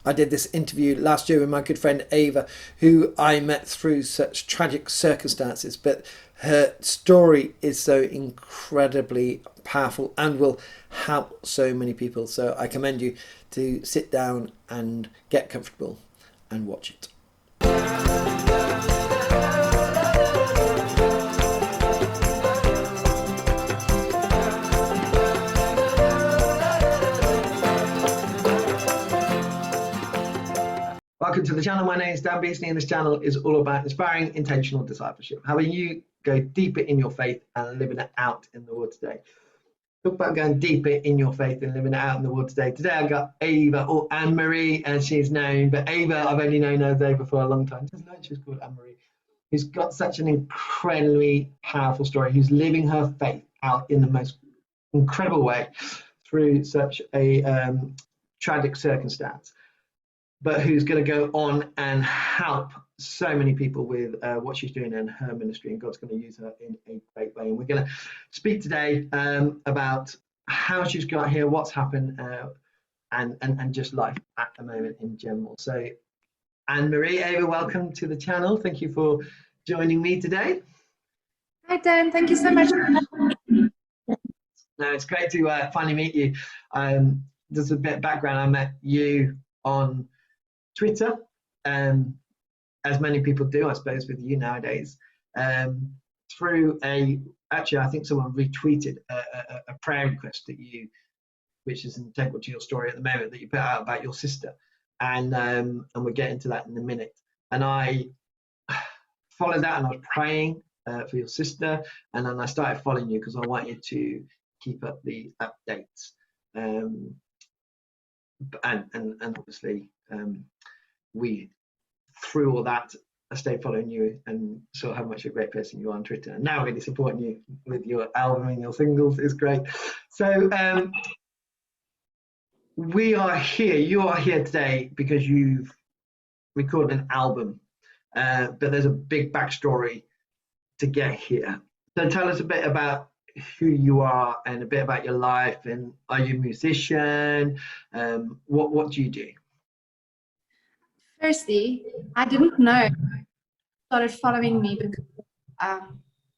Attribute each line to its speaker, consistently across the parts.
Speaker 1: I did this interview last year with my good friend Ava, who I met through such tragic circumstances, but her story is so incredibly powerful and will help so many people. So I commend you to sit down and get comfortable and watch it. Welcome to the channel. My name is Dan Beasley, and this channel is all about inspiring intentional discipleship, helping you go deeper in your faith and living it out in the world today. Talk about going deeper in your faith and living it out in the world today. Today I got Ava, or Anne-Marie as she's known, but Ava, I've only known her Ava for a long time. I didn't know she was called Anne-Marie, who's got such an incredibly powerful story, who's living her faith out in the most incredible way through such a tragic circumstance, but who's going to go on and help so many people with what she's doing in her ministry, and God's going to use her in a great way. And we're going to speak today about how she's got here, what's happened, and just life at the moment in general. So Anne-Marie, Ava, welcome to the channel. Thank you for joining me today.
Speaker 2: Hi Dan, thank you so much.
Speaker 1: No, it's great to finally meet you. Just a bit of background, I met you on Twitter, as many people do, I suppose, with you nowadays, through actually I think someone retweeted a prayer request that you, which is integral to your story at the moment, that you put out about your sister, and we'll get into that in a minute. And I followed that, and I was praying for your sister, and then I started following you because I wanted to keep up the updates, and obviously we, through all that, I stayed following you and saw how much a great person you are on Twitter, and now really supporting you with your album and your singles is great. So we are here, you are here today because you've recorded an album, but there's a big backstory to get here. So tell us a bit about who you are and a bit about your life, and are you a musician? What do you do?
Speaker 2: Firstly, I didn't know you started following me because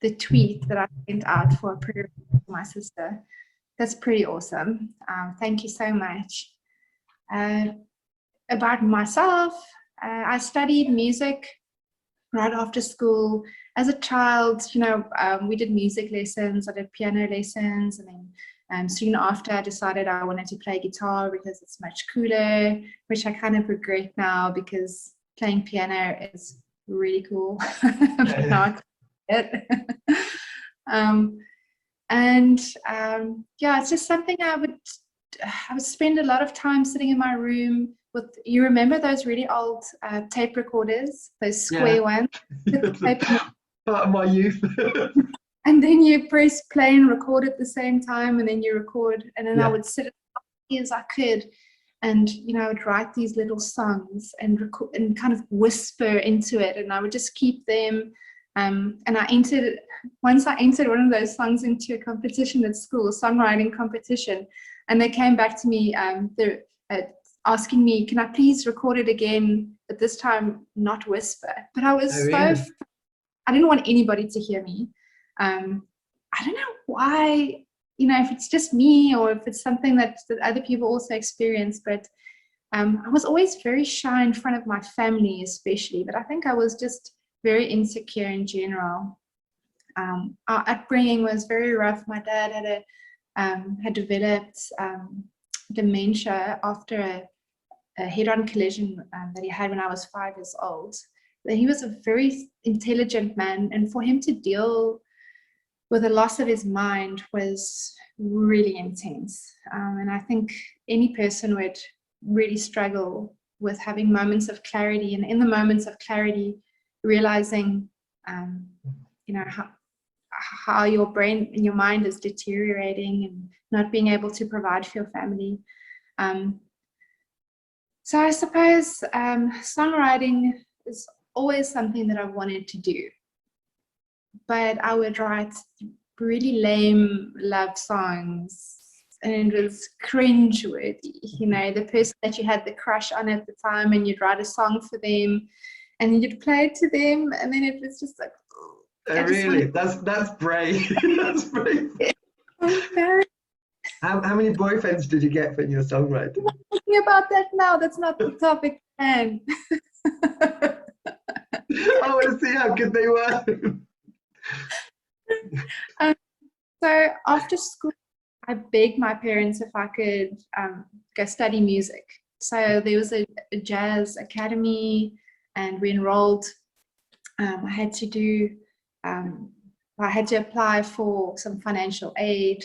Speaker 2: the tweet that I sent out for a prayer for my sister. That's pretty awesome. Thank you so much. About myself, I studied music right after school. As a child, we did music lessons, I did piano lessons, and then soon after I decided I wanted to play guitar because it's much cooler, which I kind of regret now because playing piano is really cool. But now I can't do it. Yeah, it's just something I would spend a lot of time sitting in my room with. You remember those really old tape recorders, those square ones?
Speaker 1: Part of my youth.
Speaker 2: And then you press play and record at the same time, and then you record, and then I would sit as happy as I could, and I would write these little songs and record and kind of whisper into it, and I would just keep them. And once I entered one of those songs into a competition at school, a songwriting competition, and they came back to me, they're asking me, can I please record it again, but this time not whisper. But I was I didn't want anybody to hear me. I don't know why, if it's just me or if it's something that other people also experience, but I was always very shy in front of my family especially, but I think I was just very insecure in general. Our upbringing was very rough. My dad had developed dementia after a head-on collision that he had when I was 5 years old. He was a very intelligent man, and for him to deal with the loss of his mind was really intense. And I think any person would really struggle with having moments of clarity, and in the moments of clarity, realizing, how your brain and your mind is deteriorating and not being able to provide for your family. So I suppose songwriting is always something that I wanted to do, but I would write really lame love songs and it was cringe-worthy. You know, the person that you had the crush on at the time, and you'd write a song for them, and then you'd play it to them, and then it was just like,
Speaker 1: oh, really? That's brave. That's brave. How many boyfriends did you get for your songwriting?
Speaker 2: I'm thinking about that now. That's not the topic, man.
Speaker 1: I want to see how good they were.
Speaker 2: So after school, I begged my parents if I could go study music. So there was a jazz academy, and we enrolled. I had to apply for some financial aid,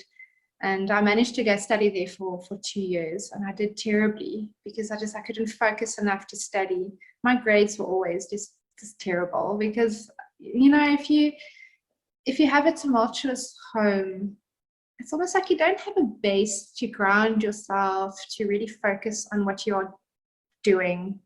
Speaker 2: and I managed to go study there for 2 years, and I did terribly because I couldn't focus enough to study. My grades were always just terrible because, you know, if you have a tumultuous home, it's almost like you don't have a base to ground yourself, to really focus on what you're doing.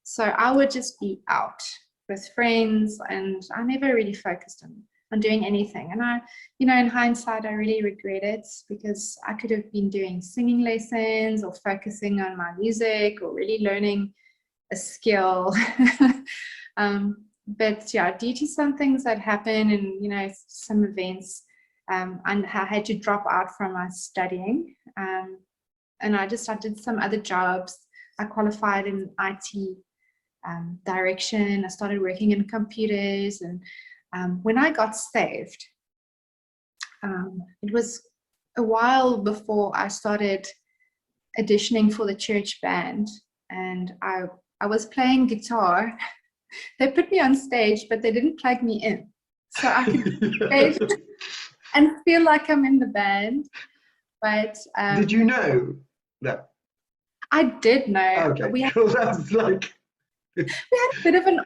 Speaker 2: So I would just be out with friends, and I never really focused on doing anything. And I, you know, in hindsight, I really regret it because I could have been doing singing lessons or focusing on my music or really learning a skill. But yeah, due to some things that happened and, you know, some events, and I had to drop out from my studying. And I did some other jobs. I qualified in IT direction. I started working in computers. And when I got saved, it was a while before I started auditioning for the church band. And I was playing guitar. They put me on stage, but they didn't plug me in. So I could stage and feel like I'm in the band. But
Speaker 1: did you know that?
Speaker 2: I did know.
Speaker 1: Okay, we had
Speaker 2: a bit of an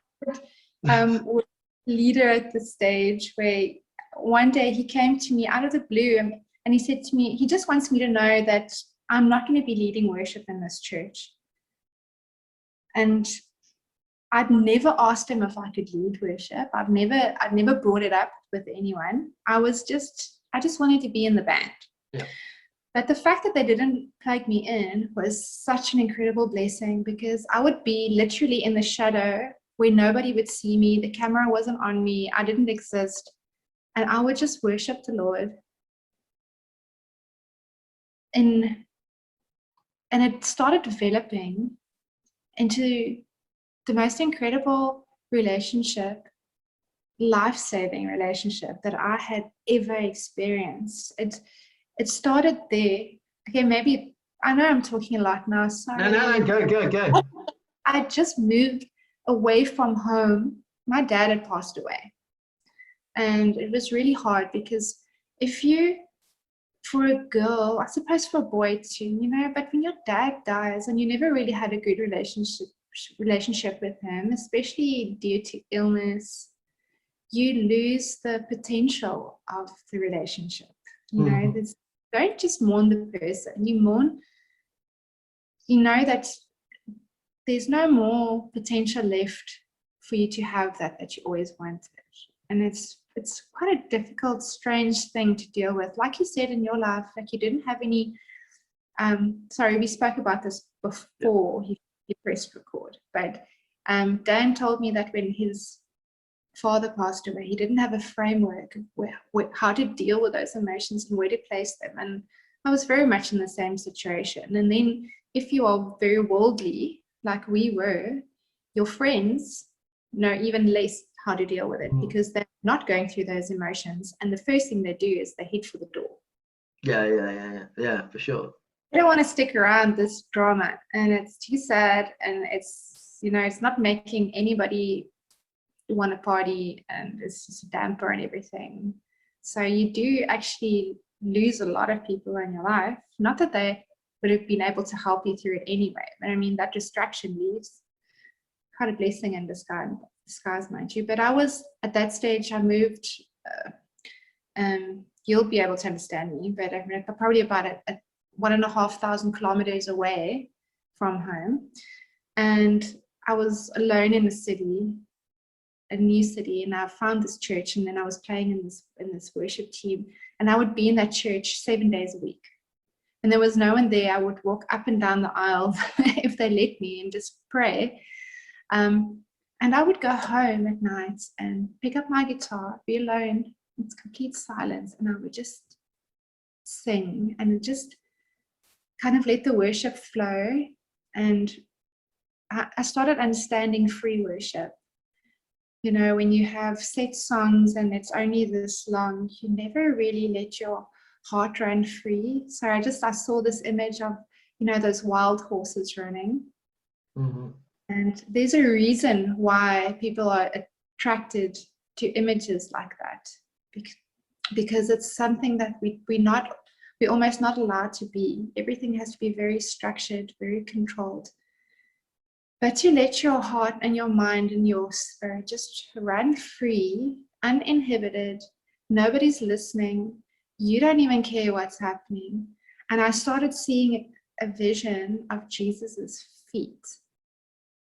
Speaker 2: leader at the stage where one day he came to me out of the blue and he said to me, he just wants me to know that I'm not going to be leading worship in this church. And I'd never asked him if I could lead worship. I'd never brought it up with anyone. I just wanted to be in the band.
Speaker 1: Yeah.
Speaker 2: But the fact that they didn't plug me in was such an incredible blessing, because I would be literally in the shadow where nobody would see me. The camera wasn't on me. I didn't exist. And I would just worship the Lord. And it started developing into the most incredible relationship, life-saving relationship that I had ever experienced. It started there. Okay, maybe I know I'm talking a lot now. Sorry.
Speaker 1: No, go.
Speaker 2: I just moved away from home. My dad had passed away, and it was really hard because for a girl, I suppose for a boy too, you know, but when your dad dies and you never really had a good relationship with him, especially due to illness, you lose the potential of the relationship. You know, don't just mourn the person. You mourn, you know that there's no more potential left for you to have that you always wanted. And it's quite a difficult, strange thing to deal with. Like you said in your life, like you didn't have any, we spoke about this before he pressed record, but Dan told me that when his father passed away, he didn't have a framework of how to deal with those emotions and where to place them. And I was very much in the same situation. And then if you are very worldly, like we were, your friends know even less how to deal with it because they're not going through those emotions. And the first thing they do is they head for the door.
Speaker 1: Yeah, for sure.
Speaker 2: They don't want to stick around this drama, and it's too sad, and it's, you know, it's not making anybody want to party, and it's just a damper and everything. So you do actually lose a lot of people in your life. Not that they would have been able to help you through it anyway, but I mean, that distraction leaves. Quite a blessing in disguise, mind you. But I was at that stage, I moved, you'll be able to understand me, but I'm probably about 1,500 kilometers away from home. And I was alone in the city, a new city, and I found this church, and then I was playing in this worship team, and I would be in that church 7 days a week. and there was no one there, I would walk up and down the aisle if they let me and just pray. And I would go home at night and pick up my guitar, be alone, it's complete silence, and I would just sing and just kind of let the worship flow. And I started understanding free worship. You know, when you have set songs and it's only this long, you never really let your heart run free. So I saw this image of, you know, those wild horses running.
Speaker 1: Mm-hmm.
Speaker 2: And there's a reason why people are attracted to images like that, because it's something that we're almost not allowed to be. Everything has to be very structured, very controlled. But to let your heart and your mind and your spirit just run free, uninhibited, nobody's listening, you don't even care what's happening. And I started seeing a vision of Jesus's feet.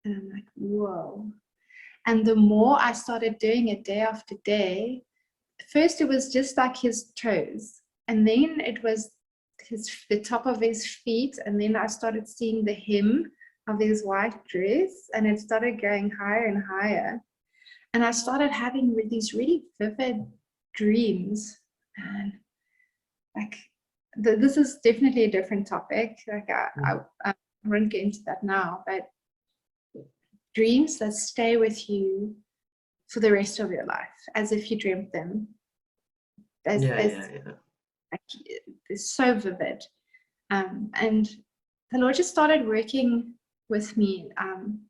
Speaker 2: And I'm like, whoa. And the more I started doing it day after day, first it was just like his toes, and then it was the top of his feet, and then I started seeing the hem of his white dress, and it started going higher and higher. And I started having these really vivid dreams. And like, this is definitely a different topic. Like I won't get into that now, but dreams that stay with you for the rest of your life, as if you dreamt them. Like, it's so vivid. And the Lord just started working with me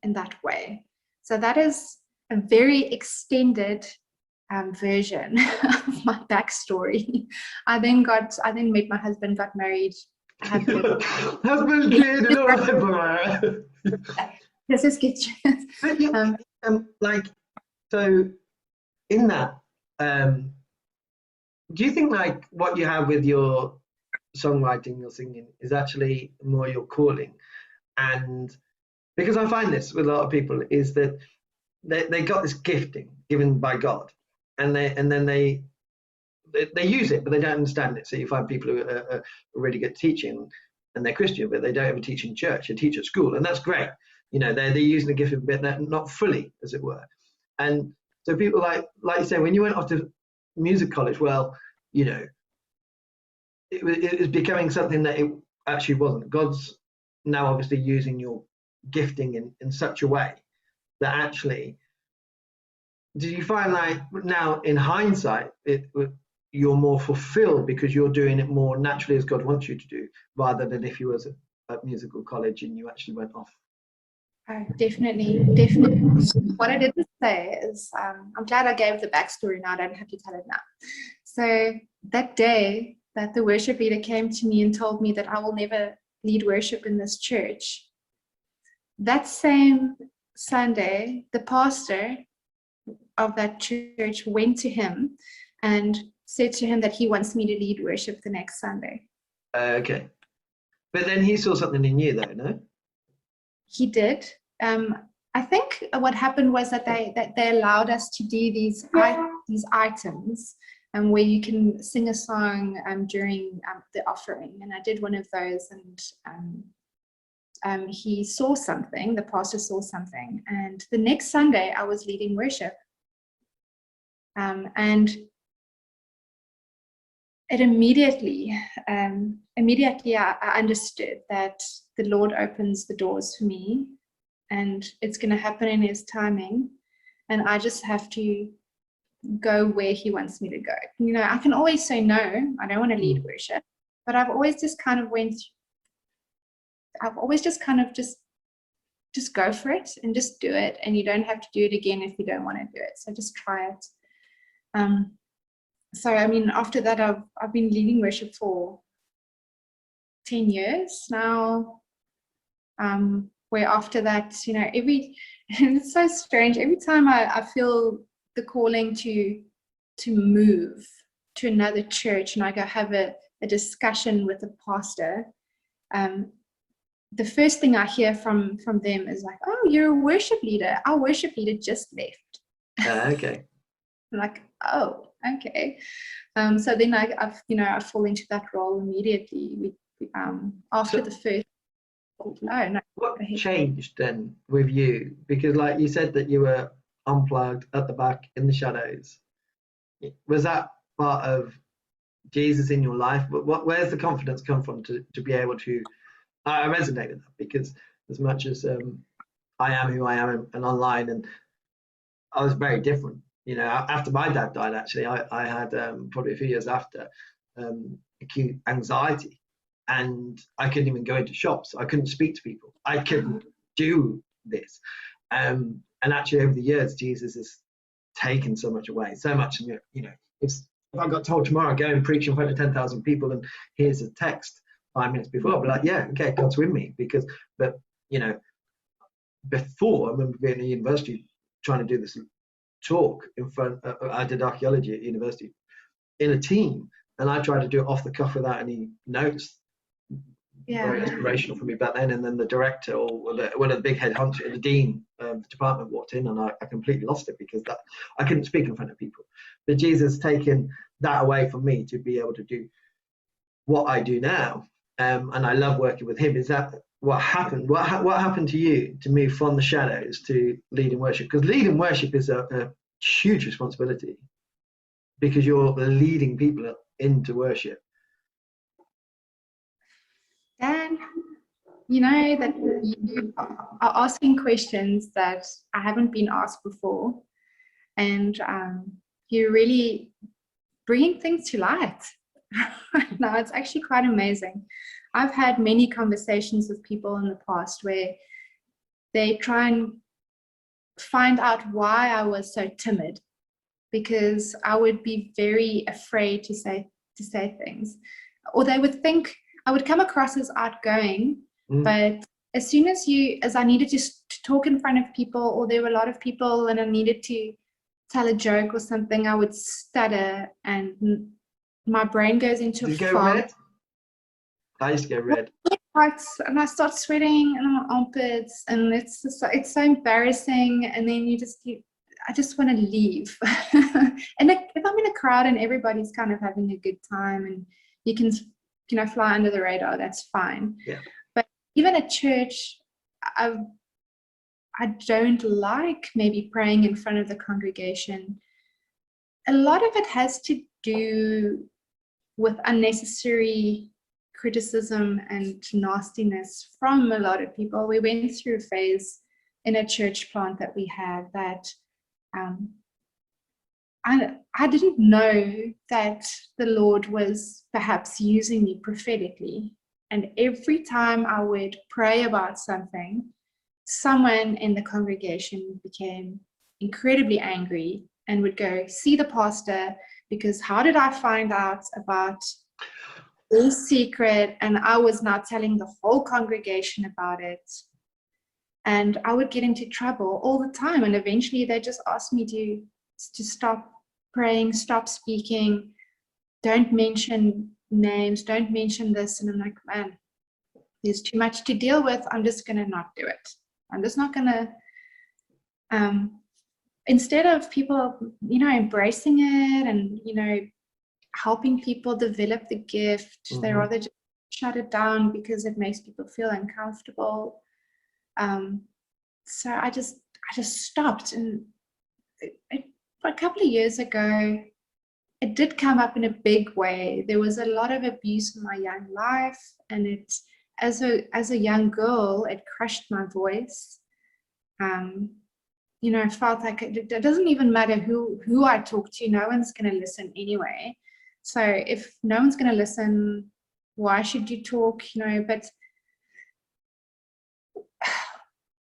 Speaker 2: in that way. So that is a very extended version of my backstory. I then met my husband, got married.
Speaker 1: Husband, kid, and all that.
Speaker 2: This is good.
Speaker 1: Like, so in that, do you think like what you have with your songwriting, your singing, is actually more your calling? And because I find this with a lot of people is that they got this gifting given by God, and then they use it, but they don't understand it. So you find people who are really good at teaching, and they're Christian, but they don't ever teach in church. They teach at school, and that's great. You know, they're using the gift a bit, not fully, as it were. And so people like you say, when you went off to music college, well, you know, it was becoming something that it actually wasn't. God's now obviously using your gifting in such a way that actually, do you find like now in hindsight, you're more fulfilled because you're doing it more naturally as God wants you to do, rather than if you was at musical college and you actually went off?
Speaker 2: Definitely. What I didn't say is, I'm glad I gave the backstory now. I don't have to tell it now. So that day that the worship leader came to me and told me that I will never lead worship in this church, that same Sunday, the pastor of that church went to him and said to him that he wants me to lead worship the next Sunday.
Speaker 1: Okay. But then he saw something in you though, no?
Speaker 2: He did. I think what happened was that they allowed us to do these items where you can sing a song during the offering, and I did one of those, and he saw something, the pastor saw something, and the next Sunday I was leading worship, and it immediately I understood that the Lord opens the doors for me, and it's going to happen in his timing, and I just have to go where he wants me to go. You know, I can always say no, I don't want to lead worship, but I've always just kind of just go for it and just do it, and you don't have to do it again if you don't want to do it. So just try it. So I mean, after that, I've been leading worship for 10 years now. Where after that, you know, it's so strange. Every time I feel the calling to move to another church, and I go have a discussion with the pastor, the first thing I hear from them is like, "Oh, you're a worship leader. Our worship leader just left."
Speaker 1: Okay.
Speaker 2: I'm like, oh, okay. So then I fall into that role immediately. after
Speaker 1: So
Speaker 2: the first. Oh no.
Speaker 1: what changed then with you? Because like you said that you were unplugged at the back in the shadows. Was that part of Jesus in your life? Where's the confidence come from to be able to? I resonate with that because as much as I am who I am and online, and I was very different. You know, after my dad died, actually, I had probably a few years after acute anxiety, and I couldn't even go into shops. I couldn't speak to people. I couldn't do this. And actually, over the years, Jesus has taken so much away, so much. You know, if I got told tomorrow, go and preach in front of 10,000 people, and here's a text 5 minutes before, I'd be like, yeah, okay, God's with me. But you know, before I remember being at university trying to do this talk in front. I did archaeology at university in a team, and I tried to do it off the cuff without any notes. Very inspirational for me back then. And then the director or one of the big head hunter, the dean of the department walked in, and I completely lost it because that I couldn't speak in front of people. But Jesus has taken that away from me to be able to do what I do now, and I love working with him. Is that what happened? What happened to you to move from the shadows to leading worship? Because leading worship is a huge responsibility, because you're leading people into worship.
Speaker 2: Dan, you know that you are asking questions that I haven't been asked before, and you're really bringing things to light. Now, it's actually quite amazing. I've had many conversations with people in the past where they try and find out why I was so timid, because I would be very afraid to say things, or they would think I would come across as outgoing, but as soon as I needed to talk in front of people, or there were a lot of people and I needed to tell a joke or something, I would stutter and my brain goes into a fog.
Speaker 1: Red? I used to go red.
Speaker 2: And I start sweating in my armpits, and it's so embarrassing. And then I just want to leave. And if I'm in a crowd and everybody's kind of having a good time and you can, fly under the radar, that's fine.
Speaker 1: Yeah.
Speaker 2: But even at church, I don't like maybe praying in front of the congregation. A lot of it has to do with unnecessary criticism and nastiness from a lot of people. We went through a phase in a church plant that we had that I didn't know that the Lord was perhaps using me prophetically. And every time I would pray about something, someone in the congregation became incredibly angry and would go see the pastor, because how did I find out about this secret? And I was now telling the whole congregation about it. And I would get into trouble all the time. And eventually they just asked me to stop praying, stop speaking, don't mention names, don't mention this. And I'm like, man, there's too much to deal with. I'm just going to not do it. I'm just not going to, instead of people, embracing it and, helping people develop the gift, they rather just shut it down because it makes people feel uncomfortable. So I just stopped. And a couple of years ago, it did come up in a big way. There was a lot of abuse in my young life, and it, as a young girl, it crushed my voice. I felt like it doesn't even matter who I talk to, no one's going to listen anyway. So if no one's going to listen, why should you talk? But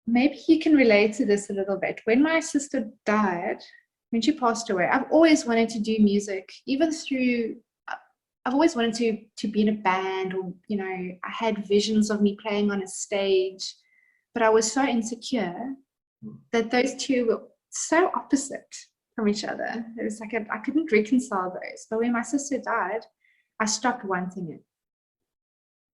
Speaker 2: maybe you can relate to this a little bit. When my sister died, when she passed away, I've always wanted to do music, I've always wanted to be in a band, or, I had visions of me playing on a stage, but I was so insecure that those two were so opposite from each other. It was like I couldn't reconcile those. But when my sister died, I stopped wanting it.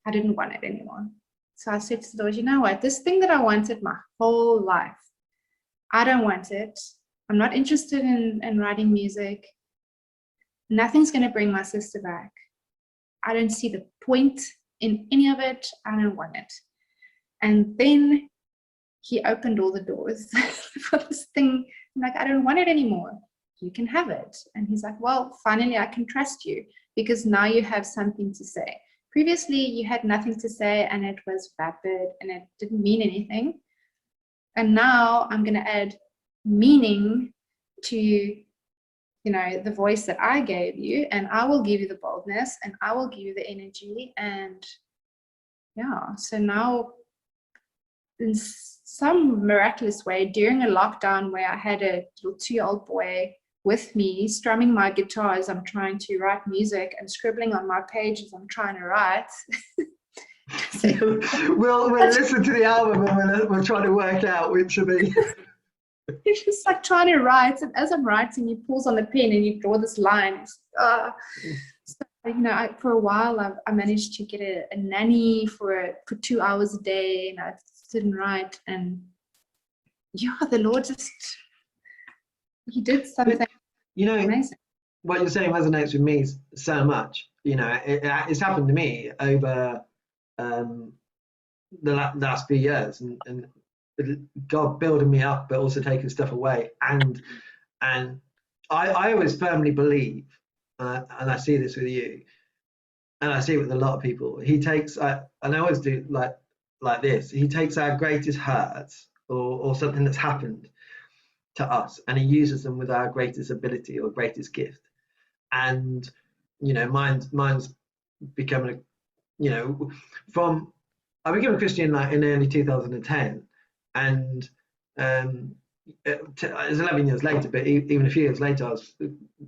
Speaker 2: I didn't want it anymore. So I said to the Lord, you know what? This thing that I wanted my whole life, I don't want it. I'm not interested in writing music. Nothing's going to bring my sister back. I don't see the point in any of it. I don't want it. And then he opened all the doors for this thing. I'm like, I don't want it anymore. You can have it. And he's like, well, finally I can trust you because now you have something to say. Previously, you had nothing to say and it was vapid and it didn't mean anything. And now I'm going to add meaning to, the voice that I gave you, and I will give you the boldness and I will give you the energy. And yeah, so now in some miraculous way, during a lockdown where I had a little 2-year-old boy with me strumming my guitar as I'm trying to write music and scribbling on my page as I'm trying to write.
Speaker 1: we'll listen to the album and we'll try to work out which of the...
Speaker 2: He's just like trying to write, and as I'm writing, he pulls on the pen and you draw this line. So, for a while, I managed to get a nanny for 2 hours a day, and I sit and write. And yeah, the Lord he did something amazing.
Speaker 1: What you're saying resonates with me so much. It's happened to me over the last few years, and God building me up, but also taking stuff away. And I always firmly believe, and I see this with you, and I see it with a lot of people. He takes, and I always do like this. He takes our greatest hurts or something that's happened to us, and he uses them with our greatest ability or greatest gift. And mine's becoming I became a Christian in early 2010. And it was 11 years later, but even a few years later, I was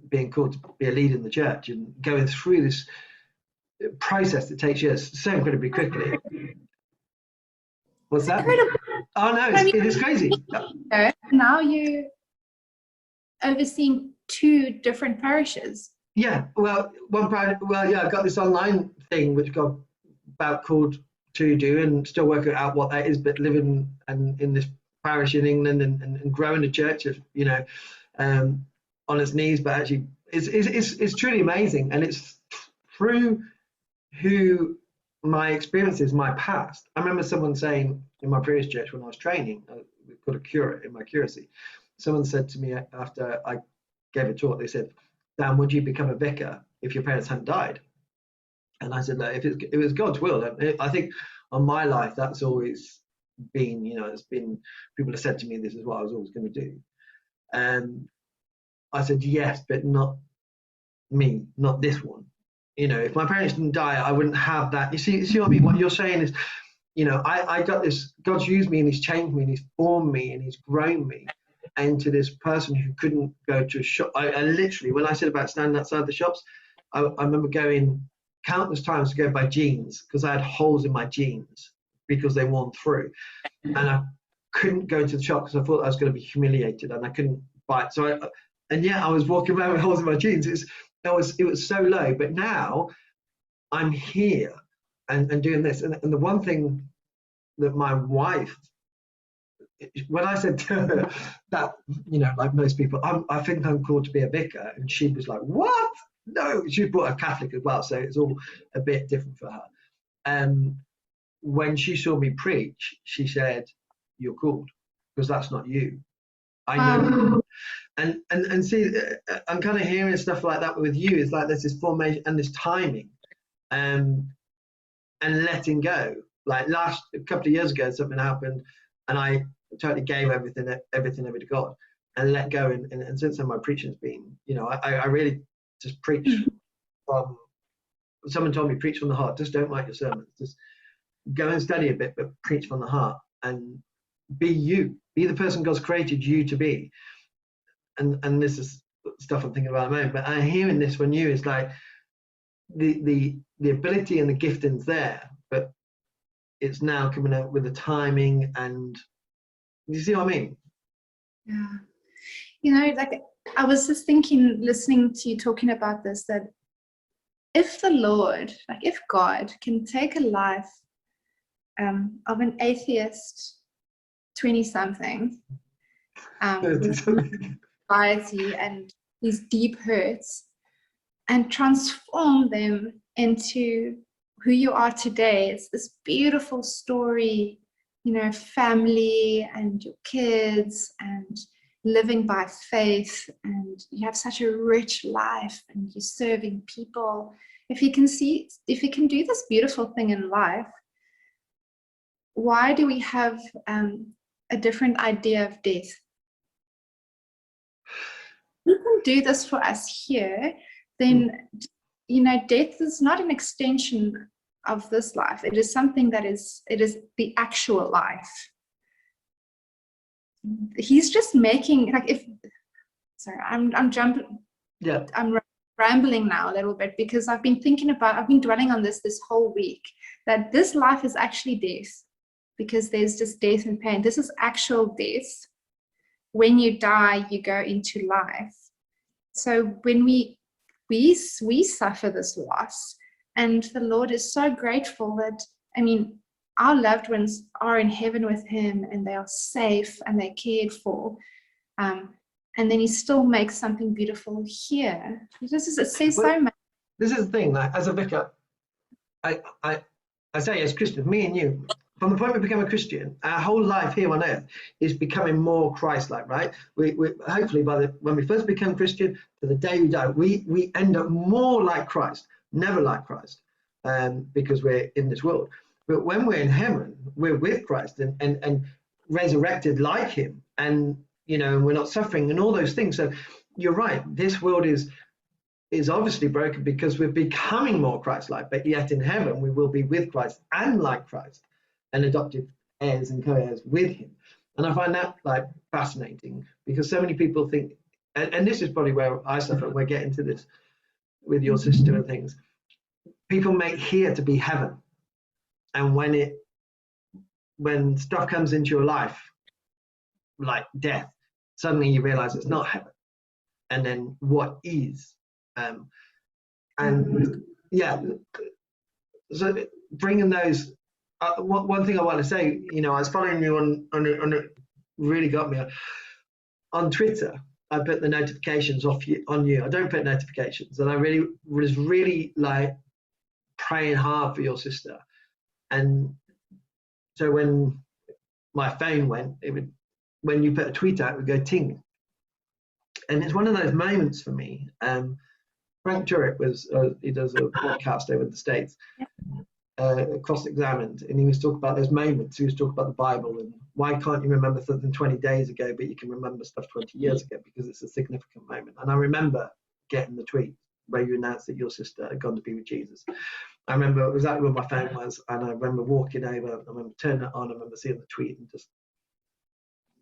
Speaker 1: being called to be a leader in the church and going through this process that takes years so incredibly quickly. What's that?
Speaker 2: Incredible.
Speaker 1: Oh no, it is crazy.
Speaker 2: Now you're overseeing 2 different parishes.
Speaker 1: Yeah, well, I got this online thing which got about called to do, and still working out what that is, but living in this parish in England and growing the church, on its knees. But actually, it's truly amazing, and it's through who my experiences, my past. I remember someone saying in my previous church when I was training, we called a curate in my curacy. Someone said to me after I gave a talk, they said, Dan, would you become a vicar if your parents hadn't died? And I said, no, if it was God's will. I think on my life, that's always been, it's been, people have said to me, this is what I was always going to do. And I said, yes, but not me, not this one. If my parents didn't die, I wouldn't have that. You see what I mean? What you're saying is, I got this, God's used me and he's changed me and he's formed me and he's grown me into this person who couldn't go to a shop. I literally, when I said about standing outside the shops, I remember going countless times to go buy jeans because I had holes in my jeans because they worn through, and I couldn't go to the shop because I thought I was going to be humiliated and I couldn't buy it. So I was walking around with holes in my jeans. It was so low. But now I'm here and doing this. And the one thing that my wife, when I said to her that, like most people, I think I'm called to be a vicar, and she was like, what? No, she was brought up Catholic as well, so it's all a bit different for her. When she saw me preach, she said, you're called, because that's not you. I know. And see, I'm kind of hearing stuff like that with you. It's like there's this formation and this timing, and letting go. Like a couple of years ago, something happened, and I totally gave everything over to God and let go. And since then, my preaching's been, I really just preach from. Someone told me preach from the heart. Just don't write your sermons. Just go and study a bit, but preach from the heart and be you. Be the person God's created you to be. And this is stuff I'm thinking about at the moment. But I'm hearing this from you is like the ability and the gifting's there, but it's now coming out with the timing. And you see what I mean?
Speaker 2: Yeah. Like I was just thinking, listening to you talking about this, that if the Lord, like if God can take a life of an atheist 20-something with anxiety and these deep hurts and transform them into who you are today. It's this beautiful story, you know, family and your kids and living by faith, and you have such a rich life and you're serving people. If you can do this beautiful thing in life, why do we have a different idea of death? You can do this for us here, then, you know, death is not an extension of this life. It is something that is the actual life. He's just making, like, I'm jumping.
Speaker 1: Yeah.
Speaker 2: I'm rambling now a little bit because I've been dwelling on this whole week, that this life is actually death, because there's just death and pain. This is actual death. When you die, you go into life. So when we suffer this loss, and the Lord is so grateful that, I mean, our loved ones are in heaven with him and they are safe and they're cared for. And then he still makes something beautiful here. It says so much.
Speaker 1: This is the thing, like, as a vicar, I say as Christians, me and you, from the point we become a Christian, our whole life here on earth is becoming more Christ-like, right? We hopefully when we first become Christian to the day we die, we end up more like Christ, never like Christ, because we're in this world. But when we're in heaven, we're with Christ and resurrected like him, and you know, and we're not suffering and all those things. So you're right, this world is obviously broken because we're becoming more Christ-like, but yet in heaven we will be with Christ and like Christ, and adopted heirs and co-heirs with him. And I find that like fascinating, because so many people think, and this is probably where I suffer, we're getting to this with your sister and things, people make here to be heaven, and when stuff comes into your life like death, suddenly you realize it's not heaven, and then what is. And yeah, so bringing those, one thing I want to say, you know, I was following you on it really got me on Twitter. I put the notifications on you. I don't put notifications, and I was really like praying hard for your sister. And so when my phone went, when you put a tweet out, it would go ting. And it's one of those moments for me. Frank Turek he does a podcast over in the States, Cross-Examined, and he was talking about those moments. He was talking about the Bible and why can't you remember something 20 days ago, but you can remember stuff 20 years ago, because it's a significant moment. And I remember getting the tweet where you announced that your sister had gone to be with Jesus. I remember exactly where my phone was, and I remember walking over, I remember turning it on, I remember seeing the tweet and just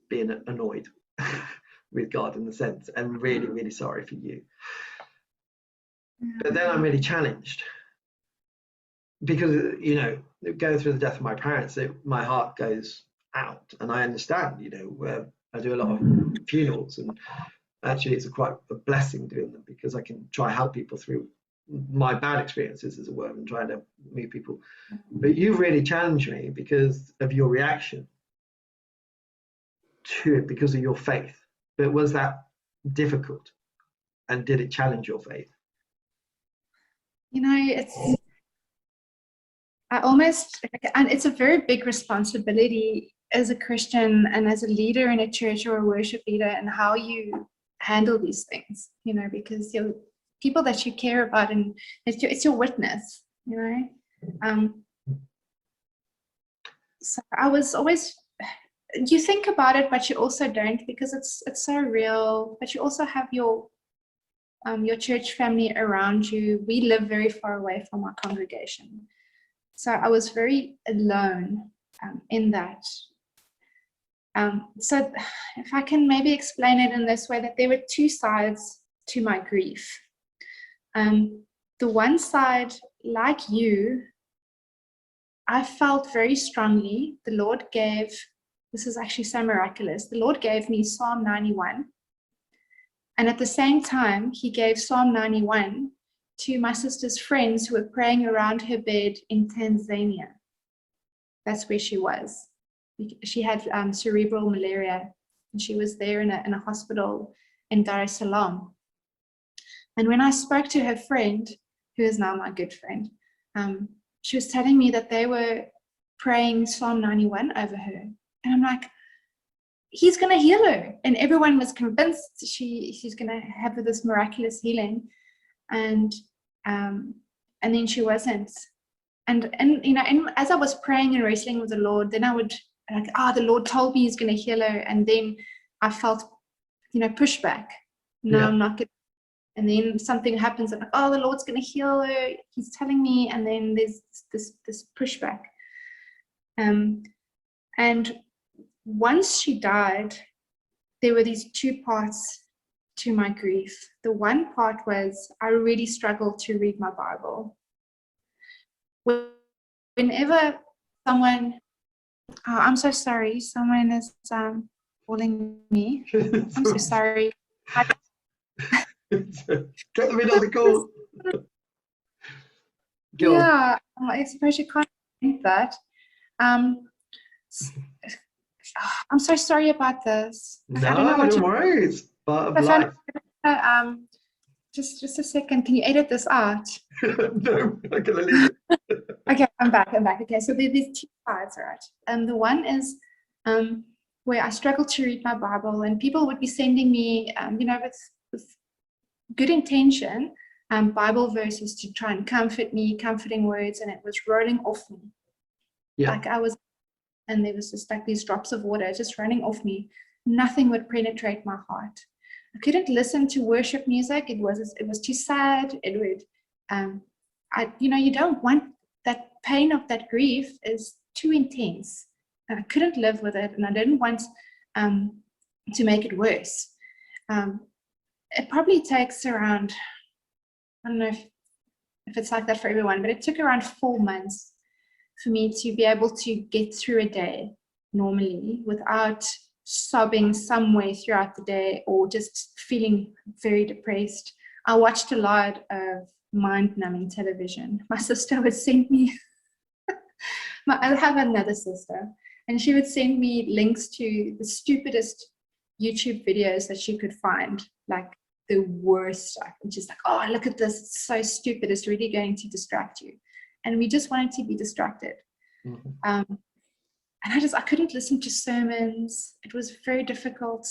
Speaker 1: being annoyed with God in the sense, and really, really sorry for you. But then I'm really challenged, because, you know, going through the death of my parents, my heart goes out, and I understand, you know, I do a lot of funerals, and actually it's quite a blessing doing them, because I can try help people through my bad experiences, as it were, and trying to meet people. But you've really challenged me because of your reaction to it, because of your faith. But was that difficult, and did it challenge your faith?
Speaker 2: You know, and it's a very big responsibility as a Christian and as a leader in a church or a worship leader, and how you handle these things, you know, because you're people that you care about, and it's your witness, you know. So I was always, you think about it, but you also don't, because it's so real. But you also have your church family around you. We live very far away from our congregation, so I was very alone in that. So if I can maybe explain it in this way, that there were two sides to my grief. The one side, like you, I felt very strongly the Lord gave, this is actually so miraculous, the Lord gave me Psalm 91. And at the same time, he gave Psalm 91 to my sister's friends who were praying around her bed in Tanzania. That's where she was. She had cerebral malaria, and she was there in a hospital in Dar es Salaam. And when I spoke to her friend, who is now my good friend, she was telling me that they were praying Psalm 91 over her. And I'm like, he's going to heal her. And everyone was convinced she's going to have this miraculous healing. And then she wasn't. And as I was praying and wrestling with the Lord, then I would the Lord told me he's going to heal her. And then I felt, pushback. No, I'm not going to. And then something happens and the Lord's going to heal her. He's telling me. And then there's this pushback. And once she died, there were these two parts to my grief. The one part was I really struggled to read my Bible. Whenever someone, I'm so sorry, someone is calling me. I'm so sorry.
Speaker 1: Get them in on the call.
Speaker 2: I suppose you can't think that. I'm so sorry about this.
Speaker 1: No, don't worry. It's part of life.
Speaker 2: Just a second. Can you edit this out?
Speaker 1: No, I'm gonna leave it.
Speaker 2: Okay, I'm back. Okay, so there's two sides, right? And the one is where I struggle to read my Bible, and people would be sending me, with good intention, Bible verses to try and comfort me, comforting words, and it was rolling off me.
Speaker 1: Yeah.
Speaker 2: And there was just like these drops of water just running off me. Nothing would penetrate my heart. I couldn't listen to worship music. It was too sad. It would, you don't want that pain of that grief is too intense. And I couldn't live with it, and I didn't want to make it worse. It probably takes around, I don't know if it's like that for everyone, but it took around 4 months for me to be able to get through a day normally without sobbing some way throughout the day or just feeling very depressed. I watched a lot of mind-numbing television. My sister would send me, I have another sister, and she would send me links to the stupidest YouTube videos that she could find, like the worst stuff. And she's like, look at this, it's so stupid, it's really going to distract you. And we just wanted to be distracted.
Speaker 1: Mm-hmm.
Speaker 2: And I couldn't listen to sermons. It was very difficult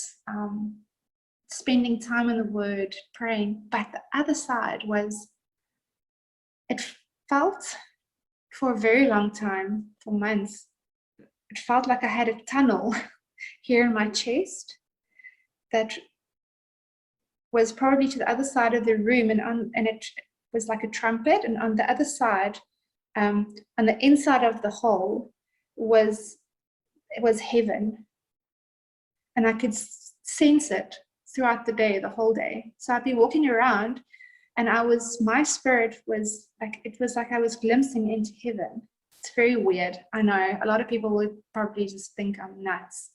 Speaker 2: spending time in the Word, praying. But the other side was, it felt for a very long time, for months, it felt like I had a tunnel here in my chest that was probably to the other side of the room, and it was like a trumpet, and on the other side, on the inside of the hole was heaven, and I could sense it throughout the day, the whole day. So I'd be walking around, and my spirit was like, it was like I was glimpsing into heaven. It's very weird. I know a lot of people would probably just think I'm nuts,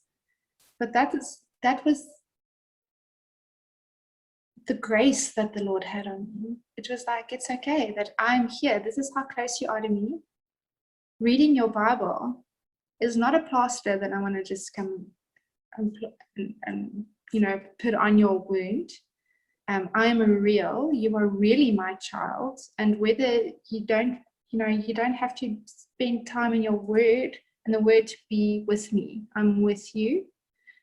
Speaker 2: but that was the grace that the Lord had on me. It was like, it's okay that I'm here. This is how close you are to me. Reading your Bible is not a plaster that I want to just come and put on your wound. I am real. You are really my child. And whether you don't have to spend time in your Word and the Word to be with me. I'm with you.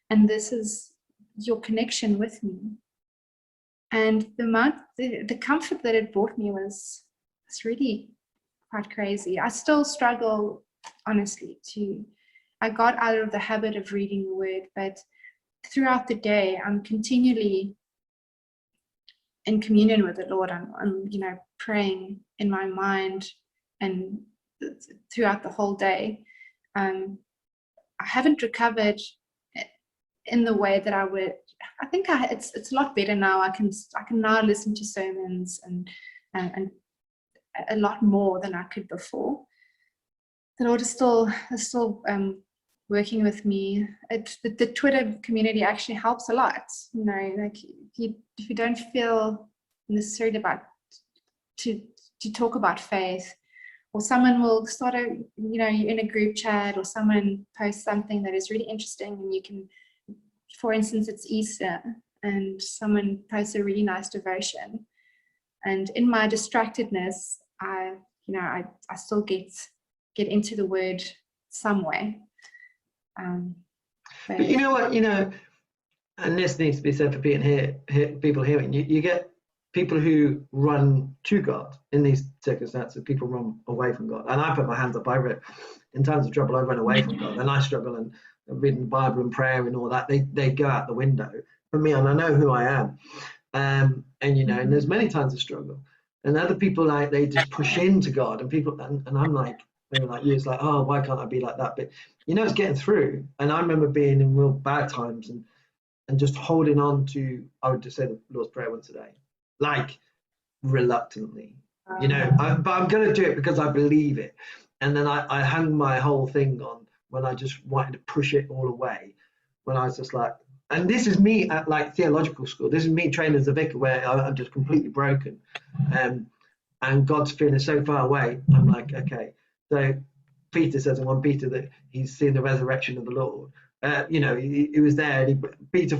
Speaker 2: And this is your connection with me. And the comfort that it brought me was really quite crazy. I still struggle, honestly, I got out of the habit of reading the Word, but throughout the day, I'm continually in communion with the Lord. I'm praying in my mind and throughout the whole day. I haven't recovered in the way that I would. I think it's a lot better now. I can now listen to sermons and a lot more than I could before. The Lord is still working with me. The Twitter community actually helps a lot. Like if you don't feel necessarily about to talk about faith, or someone will start you're in a group chat, or someone posts something that is really interesting, and you can. For instance, it's Easter, and someone posts a really nice devotion. And in my distractedness, I you know, I still get into the word some way.
Speaker 1: But you know what, you know, and this needs to be said for people hearing, you get people who run to God in these circumstances. People run away from God, and I put my hands up. In times of trouble, I run away from God, and I struggle, and reading the Bible and prayer and all that, they go out the window for me, and I know who I am. And you know, and there's many times of struggle, and other people, like, they just push into God, and people, and I'm like, maybe like you, it's like, oh, why can't I be like that? But you know, it's getting through. And I remember being in real bad times and just holding on to, I would just say the Lord's Prayer once a day, like reluctantly, you know, but I'm going to do it because I believe it. And then I hung my whole thing on when I just wanted to push it all away, when I was just like, and this is me at like theological school. This is me trained as a vicar, where I'm just completely broken. And God's feeling so far away. I'm like, okay. So Peter says in 1 Peter that he's seen the resurrection of the Lord. You know, he was there, and Peter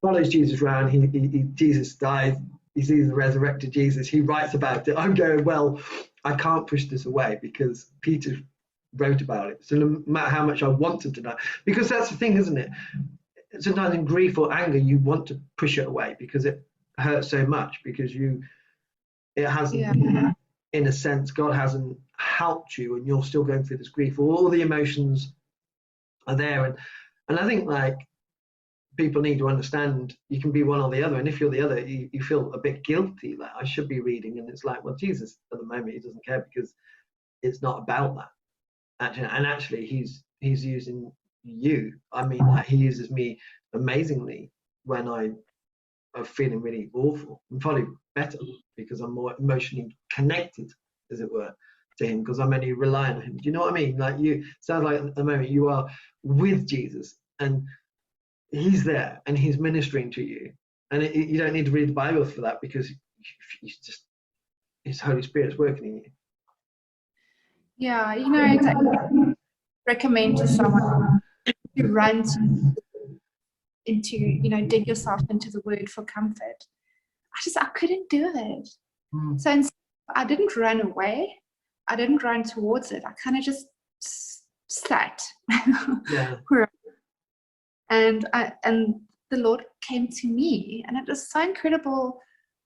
Speaker 1: follows Jesus around. Jesus dies. He sees the resurrected Jesus. He writes about it. I'm going, well, I can't push this away because Peter wrote about it. So no matter how much I wanted to know, because that's the thing, isn't it? Sometimes in grief or anger, you want to push it away because it hurts so much, because it hasn't, in a sense, God hasn't helped you, and you're still going through this grief. All the emotions are there, and I think, like, people need to understand you can be one or the other, and if you're the other, you feel a bit guilty, like, I should be reading, and it's like, well, Jesus at the moment, he doesn't care, because it's not about that. Actually he's using you. I mean, like, he uses me amazingly when I'm feeling really awful. I'm probably better because I'm more emotionally connected, as it were, to him, because I'm only relying on him. Do you know what I mean? Like, you sound like at the moment you are with Jesus, and he's there, and he's ministering to you, and you don't need to read the Bible for that, because he's just, his Holy Spirit's working in you.
Speaker 2: Yeah, you know, I recommend to someone to run into, you know, dig yourself into the word for comfort. I couldn't do it. So I didn't run away. I didn't run towards it. I kind of just sat.
Speaker 1: Yeah.
Speaker 2: And the Lord came to me, and it was so incredible.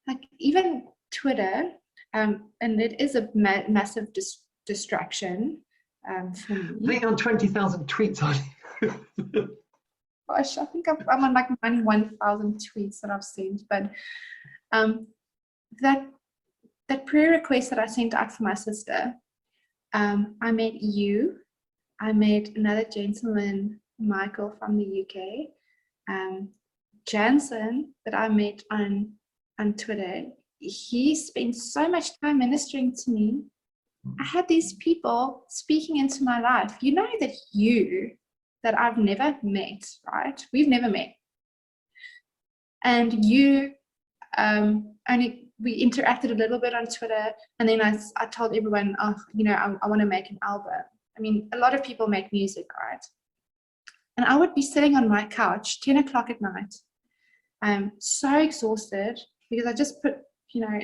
Speaker 2: Like, even Twitter, and it is a massive distraction for me.
Speaker 1: I think I'm 20,000 tweets on it.
Speaker 2: Gosh, I think I'm on like 91,000 tweets that I've sent. But that prayer request that I sent out for my sister, I met you. I met another gentleman, Michael, from the UK. Jansen, that I met on Twitter, he spent so much time ministering to me. I had these people speaking into my life. You know, that I've never met, right? We've never met. And you, we interacted a little bit on Twitter, and then I told everyone, oh, you know, I want to make an album. I mean, a lot of people make music, right? And I would be sitting on my couch, 10 o'clock at night. I'm so exhausted because I just put, you know,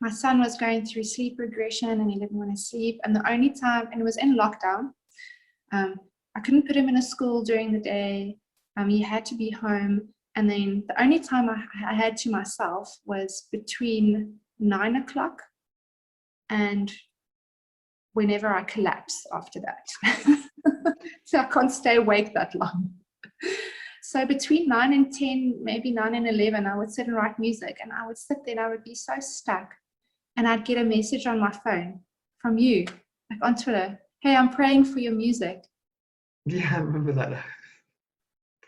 Speaker 2: my son was going through sleep regression and he didn't want to sleep. And the only time, and it was in lockdown, I couldn't put him in a school during the day. He had to be home. And then the only time I had to myself was between 9 o'clock and whenever I collapse after that. So I can't stay awake that long. So between 9 and 10, maybe 9 and 11, I would sit and write music, and I would sit there and I would be so stuck, and I'd get a message on my phone from you, like on Twitter, hey, I'm praying for your music.
Speaker 1: Yeah, I remember that.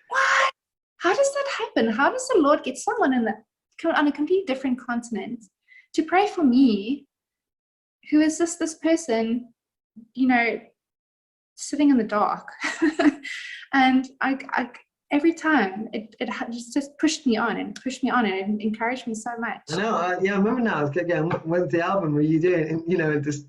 Speaker 2: What? How does that happen? How does the Lord get someone on a completely different continent to pray for me, who is this person, you know, sitting in the dark? And I every time it just pushed me on and encouraged me so much.
Speaker 1: I know. Yeah, I remember now. Again, when's the album? Were you doing? And, you know, just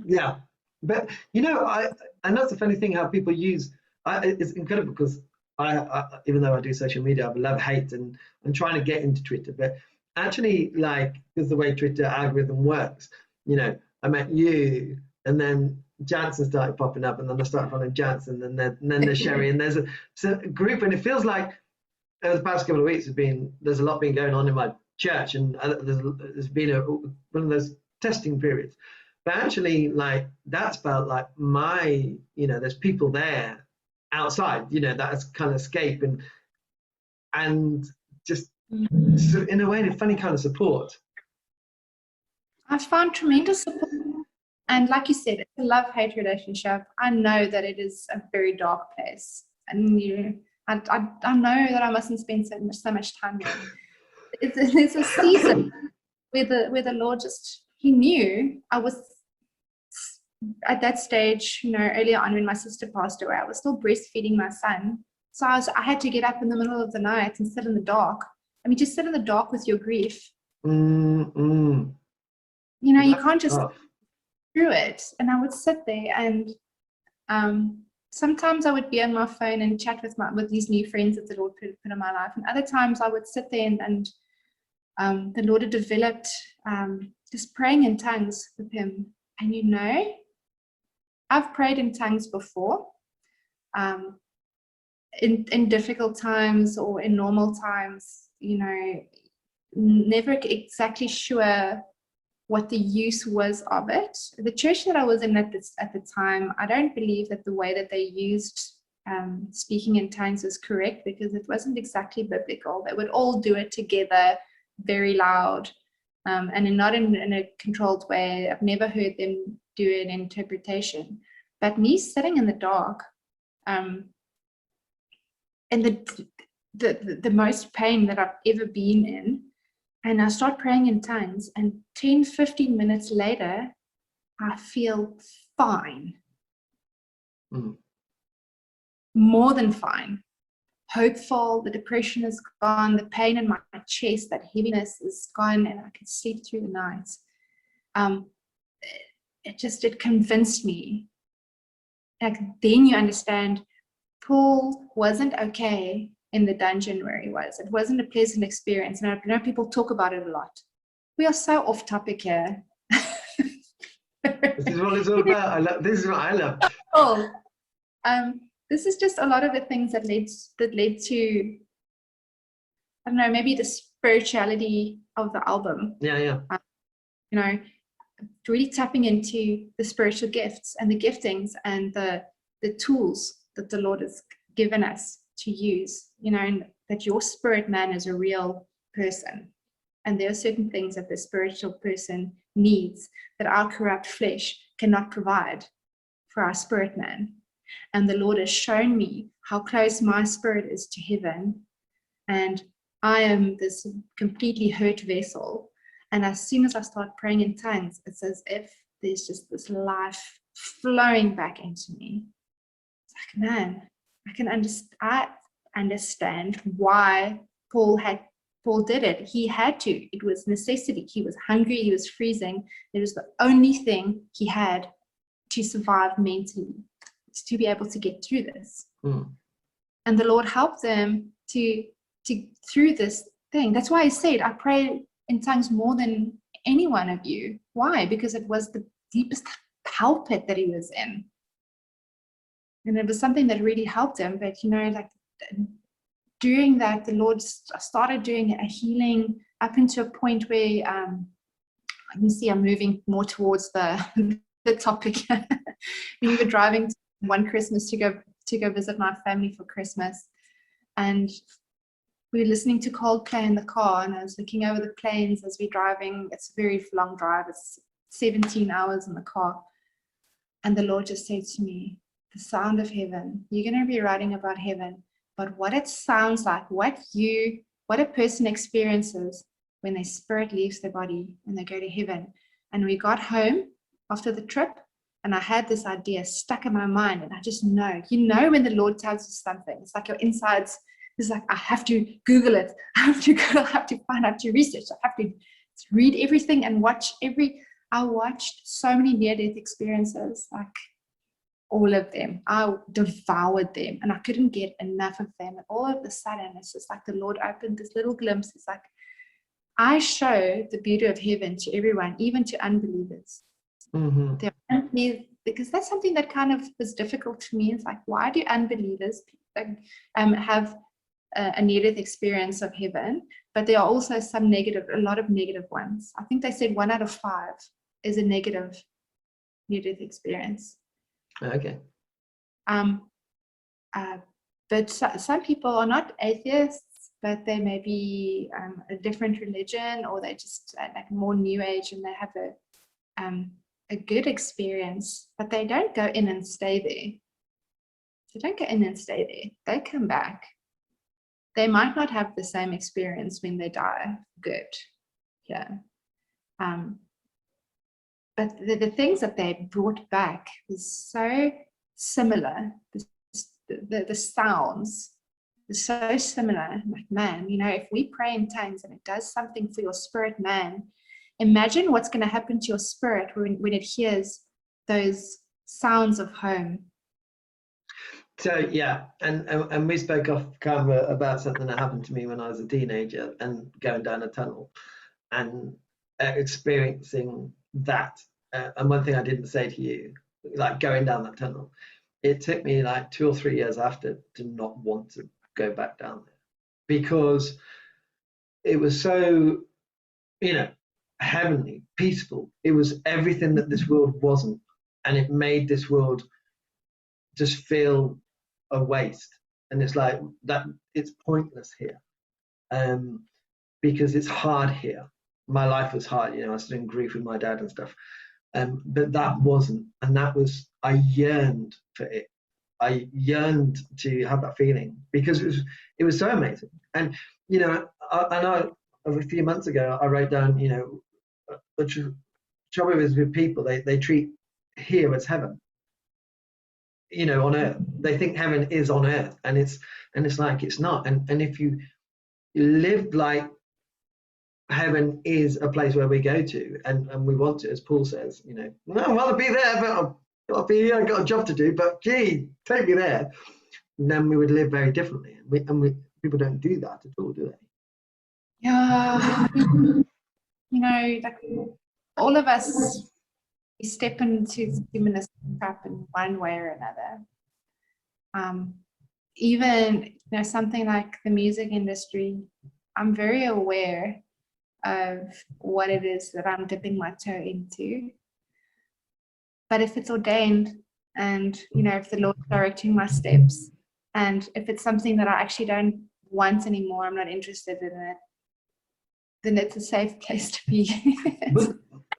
Speaker 1: yeah. But you know, I know it's a funny thing how people use. It's incredible because I even though I do social media, I love hate, and I'm trying to get into Twitter. But actually, like, because the way Twitter algorithm works, I met you, and then Jansen started popping up, and then I started following Jansen, and then there's Sherry, and there's a group, and it feels like over the past couple of weeks there's a lot been going on in my church, and there's been one of those testing periods. But actually, like, that's about like there's people there outside, that's kind of escape and just in a way, a funny kind of support.
Speaker 2: I found tremendous support. And like you said, it's a love-hate relationship. I know that it is a very dark place. And I know that I mustn't spend so much time there. It's a season where the Lord he knew I was at that stage, earlier on when my sister passed away. I was still breastfeeding my son. So I had to get up in the middle of the night and sit in the dark. I mean, just sit in the dark with your grief. You can't just through it. And I would sit there, and sometimes I would be on my phone and chat with these new friends that the Lord put in my life. And other times I would sit there and the Lord had developed just praying in tongues with him. And I've prayed in tongues before, in difficult times or in normal times, never exactly sure what the use was of it. The church that I was in at the time, I don't believe that the way that they used speaking in tongues was correct, because it wasn't exactly biblical. They would all do it together, very loud, and not in a controlled way. I've never heard them do an interpretation. But me sitting in the dark, and the most pain that I've ever been in, and I start praying in tongues, and 10-15 minutes later, I feel fine. More than fine. Hopeful, the depression is gone, the pain in my chest, that heaviness is gone, and I can sleep through the night. It convinced me. Like, then you understand, Paul wasn't okay in the dungeon where he was. It wasn't a pleasant experience. And I know people talk about it a lot. We are so off topic here.
Speaker 1: This is what it's all about. This is what I love.
Speaker 2: Oh, this is just a lot of the things that led to, I don't know, maybe the spirituality of the album.
Speaker 1: Yeah.
Speaker 2: Really tapping into the spiritual gifts and the giftings and the tools that the Lord has given us to use, and that your spirit man is a real person, and there are certain things that the spiritual person needs that our corrupt flesh cannot provide for our spirit man. And the Lord has shown me how close my spirit is to heaven, and I am this completely hurt vessel. And as soon as I start praying in tongues, it's as if there's just this life flowing back into me. It's like, man, I understand why Paul did it. He had to. It was necessity. He was hungry. He was freezing. It was the only thing he had to survive mentally, to be able to get through this. And the Lord helped them to through this thing. That's why I said I pray in tongues more than any one of you. Why? Because it was the deepest hell pit that he was in. And it was something that really helped him. But, during that, the Lord started doing a healing up into a point where, you can see I'm moving more towards the topic. When we were driving one Christmas to go visit my family for Christmas, and we were listening to Coldplay in the car, and I was looking over the plains as we're driving. It's a very long drive. It's 17 hours in the car. And the Lord just said to me, the sound of heaven, you're going to be writing about heaven, but what it sounds like, what a person experiences when their spirit leaves their body and they go to heaven. And we got home after the trip, and I had this idea stuck in my mind, and I just know, when the Lord tells you something, it's like your insides, it's like, I have to Google it. I have to find out, to research. I have to read everything and watch I watched so many near-death experiences, like all of them. I devoured them, and I couldn't get enough of them. And all of a sudden, it's just like the Lord opened this little glimpse. It's like, I show the beauty of heaven to everyone, even to unbelievers. Because that's something that kind of was difficult to me. It's like, why do unbelievers have a near-death experience of heaven? But there are also a lot of negative ones. I think they said 1 out of 5 is a negative near-death experience.
Speaker 1: Okay.
Speaker 2: But some people are not atheists, but they may be a different religion, or they just like more New Age, and they have a good experience, but they don't go in and stay there. They don't go in and stay there. They come back. They might not have the same experience when they die. Good. Yeah. But the things that they brought back was so similar. The sounds are so similar. Like, man, if we pray in tongues and it does something for your spirit, man, imagine what's going to happen to your spirit when it hears those sounds of home.
Speaker 1: So yeah, and we spoke off camera about something that happened to me when I was a teenager, and going down a tunnel and experiencing that. And one thing I didn't say to you, like going down that tunnel, it took me like 2 or 3 years after to not want to go back down there, because it was so, heavenly, peaceful. It was everything that this world wasn't, and it made this world just feel a waste. And it's like that, it's pointless here, because it's hard here. My life was hard, I was in grief with my dad and stuff, but that wasn't. And that was, I yearned for it. I yearned to have that feeling, because it was so amazing. And I know a few months ago I wrote down, the trouble is with people, they treat here as heaven, on earth. They think heaven is on earth, and it's like it's not. And if you lived like heaven is a place where we go to, and we want to, as Paul says, I want to be there, but I've got to be here, I've got a job to do, but gee, take me there. And then we would live very differently. And people don't do that at all, do they?
Speaker 2: Yeah. Like all of us, we step into humanistic trap in one way or another. Even something like the music industry, I'm very aware of what it is that I'm dipping my toe into. But if it's ordained, and if the Lord's directing my steps, and if it's something that I actually don't want anymore, I'm not interested in it, then it's a safe place to be.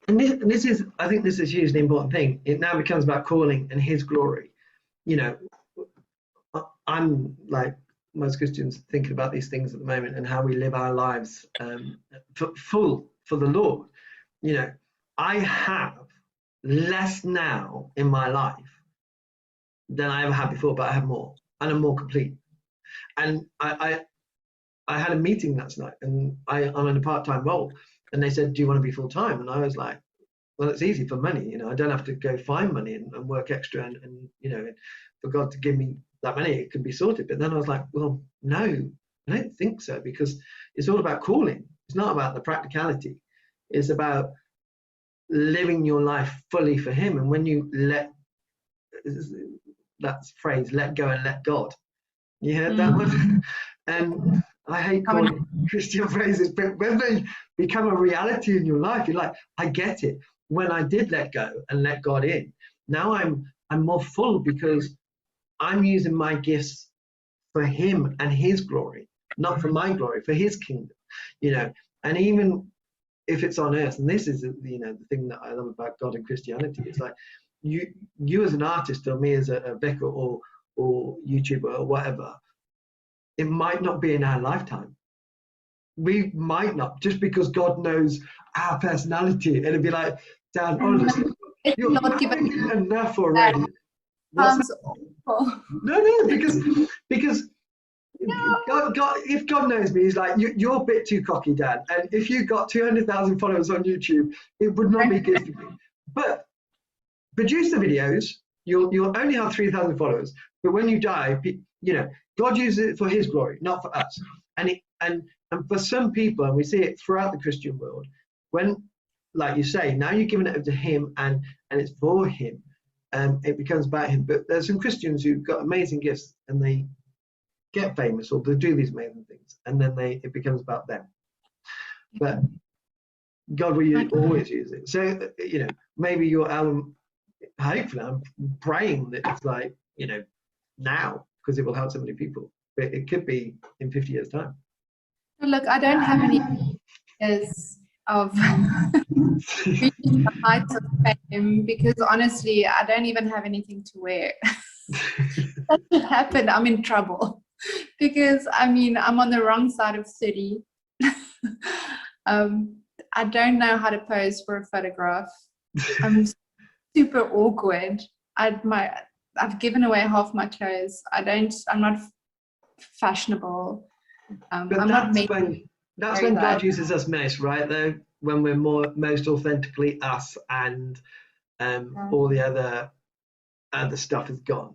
Speaker 1: And this is, I think this is a hugely important thing. It now becomes about calling and His glory. I'm like most Christians thinking about these things at the moment, and how we live our lives full for the Lord. I have less now in my life than I ever had before, but I have more, and I'm more complete. And I had a meeting last night, and I'm in a part-time role, and they said, do you want to be full-time? And I was like, well, it's easy for money. I don't have to go find money and work extra, and for God to give me that money, it can be sorted. But then I was like, well, no, I don't think so, because it's all about calling. It's not about the practicality. It's about living your life fully for Him. And when you that phrase, let go and let God, you heard that one? And I hate calling Christian phrases, but when they become a reality in your life, you're like, I get it. When I did let go and let God in, now I'm more full, because I'm using my gifts for Him and His glory, not for my glory, for His kingdom. And even if it's on earth, and this is the thing that I love about God and Christianity, it's like you as an artist, or me as a vicar or YouTuber or whatever, it might not be in our lifetime. We might not, just because God knows our personality. And it'd be like, Dan, honestly, you're not given enough already.
Speaker 2: Sounds awful.
Speaker 1: No, because God, if God knows me, He's like, you're a bit too cocky, Dan. And if you got 200,000 followers on YouTube, it would not be good for you. But produce the videos. You'll only have 3,000 followers. But when you die, God uses it for his glory, not for us. And for some people, and we see it throughout the Christian world, when, like you say, now you're giving it up to him and it's for him, it becomes about him. But there's some Christians who've got amazing gifts and they get famous or they do these amazing things, and then it becomes about them. But God will always use it. So, maybe your album, hopefully, I'm praying that it's like, now, because it will help so many people. But it could be in 50 years' time.
Speaker 2: Look, I don't have any years of reaching the heights of fame, because honestly, I don't even have anything to wear. That should happen, I'm in trouble. Because, I'm on the wrong side of 30. I don't know how to pose for a photograph. I'm super awkward. I've given away half my clothes. I'm not fashionable.
Speaker 1: But
Speaker 2: I'm
Speaker 1: that's when God uses us most, right? Though, when we're most authentically us, and all the other stuff is gone.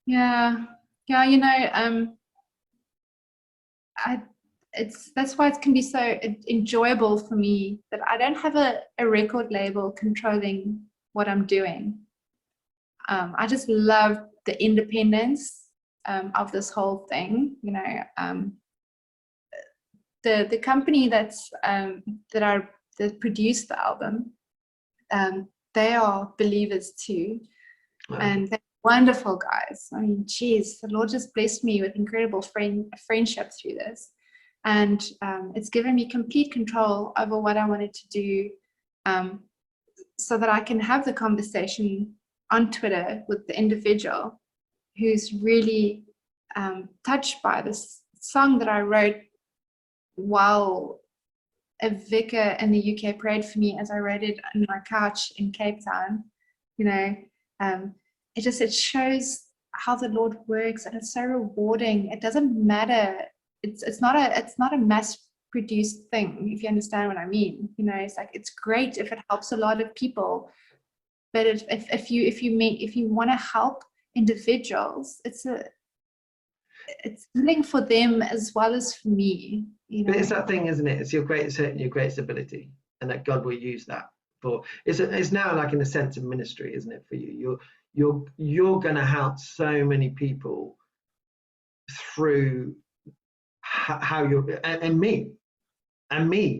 Speaker 2: Yeah. That's why it can be so enjoyable for me that I don't have a record label controlling what I'm doing. I just love the independence of this whole thing. The company that produced the album, they are believers too. Wow. And they're wonderful guys. Geez, the Lord just blessed me with incredible friendship through this. And it's given me complete control over what I wanted to do, so that I can have the conversation on Twitter with the individual who's really touched by this song that I wrote while a vicar in the UK prayed for me as I wrote it on my couch in Cape Town. It shows how the Lord works, and it's so rewarding. It doesn't matter. It's not a mass-produced thing, if you understand what I mean. It's like, it's great if it helps a lot of people, but if you want to help individuals, it's healing for them as well as for me.
Speaker 1: But it's that thing, isn't it? It's your greatest hurt and your greatest ability, and that God will use that for. It's now like in a sense of ministry, isn't it, for you? You're going to help so many people through how you're, and me,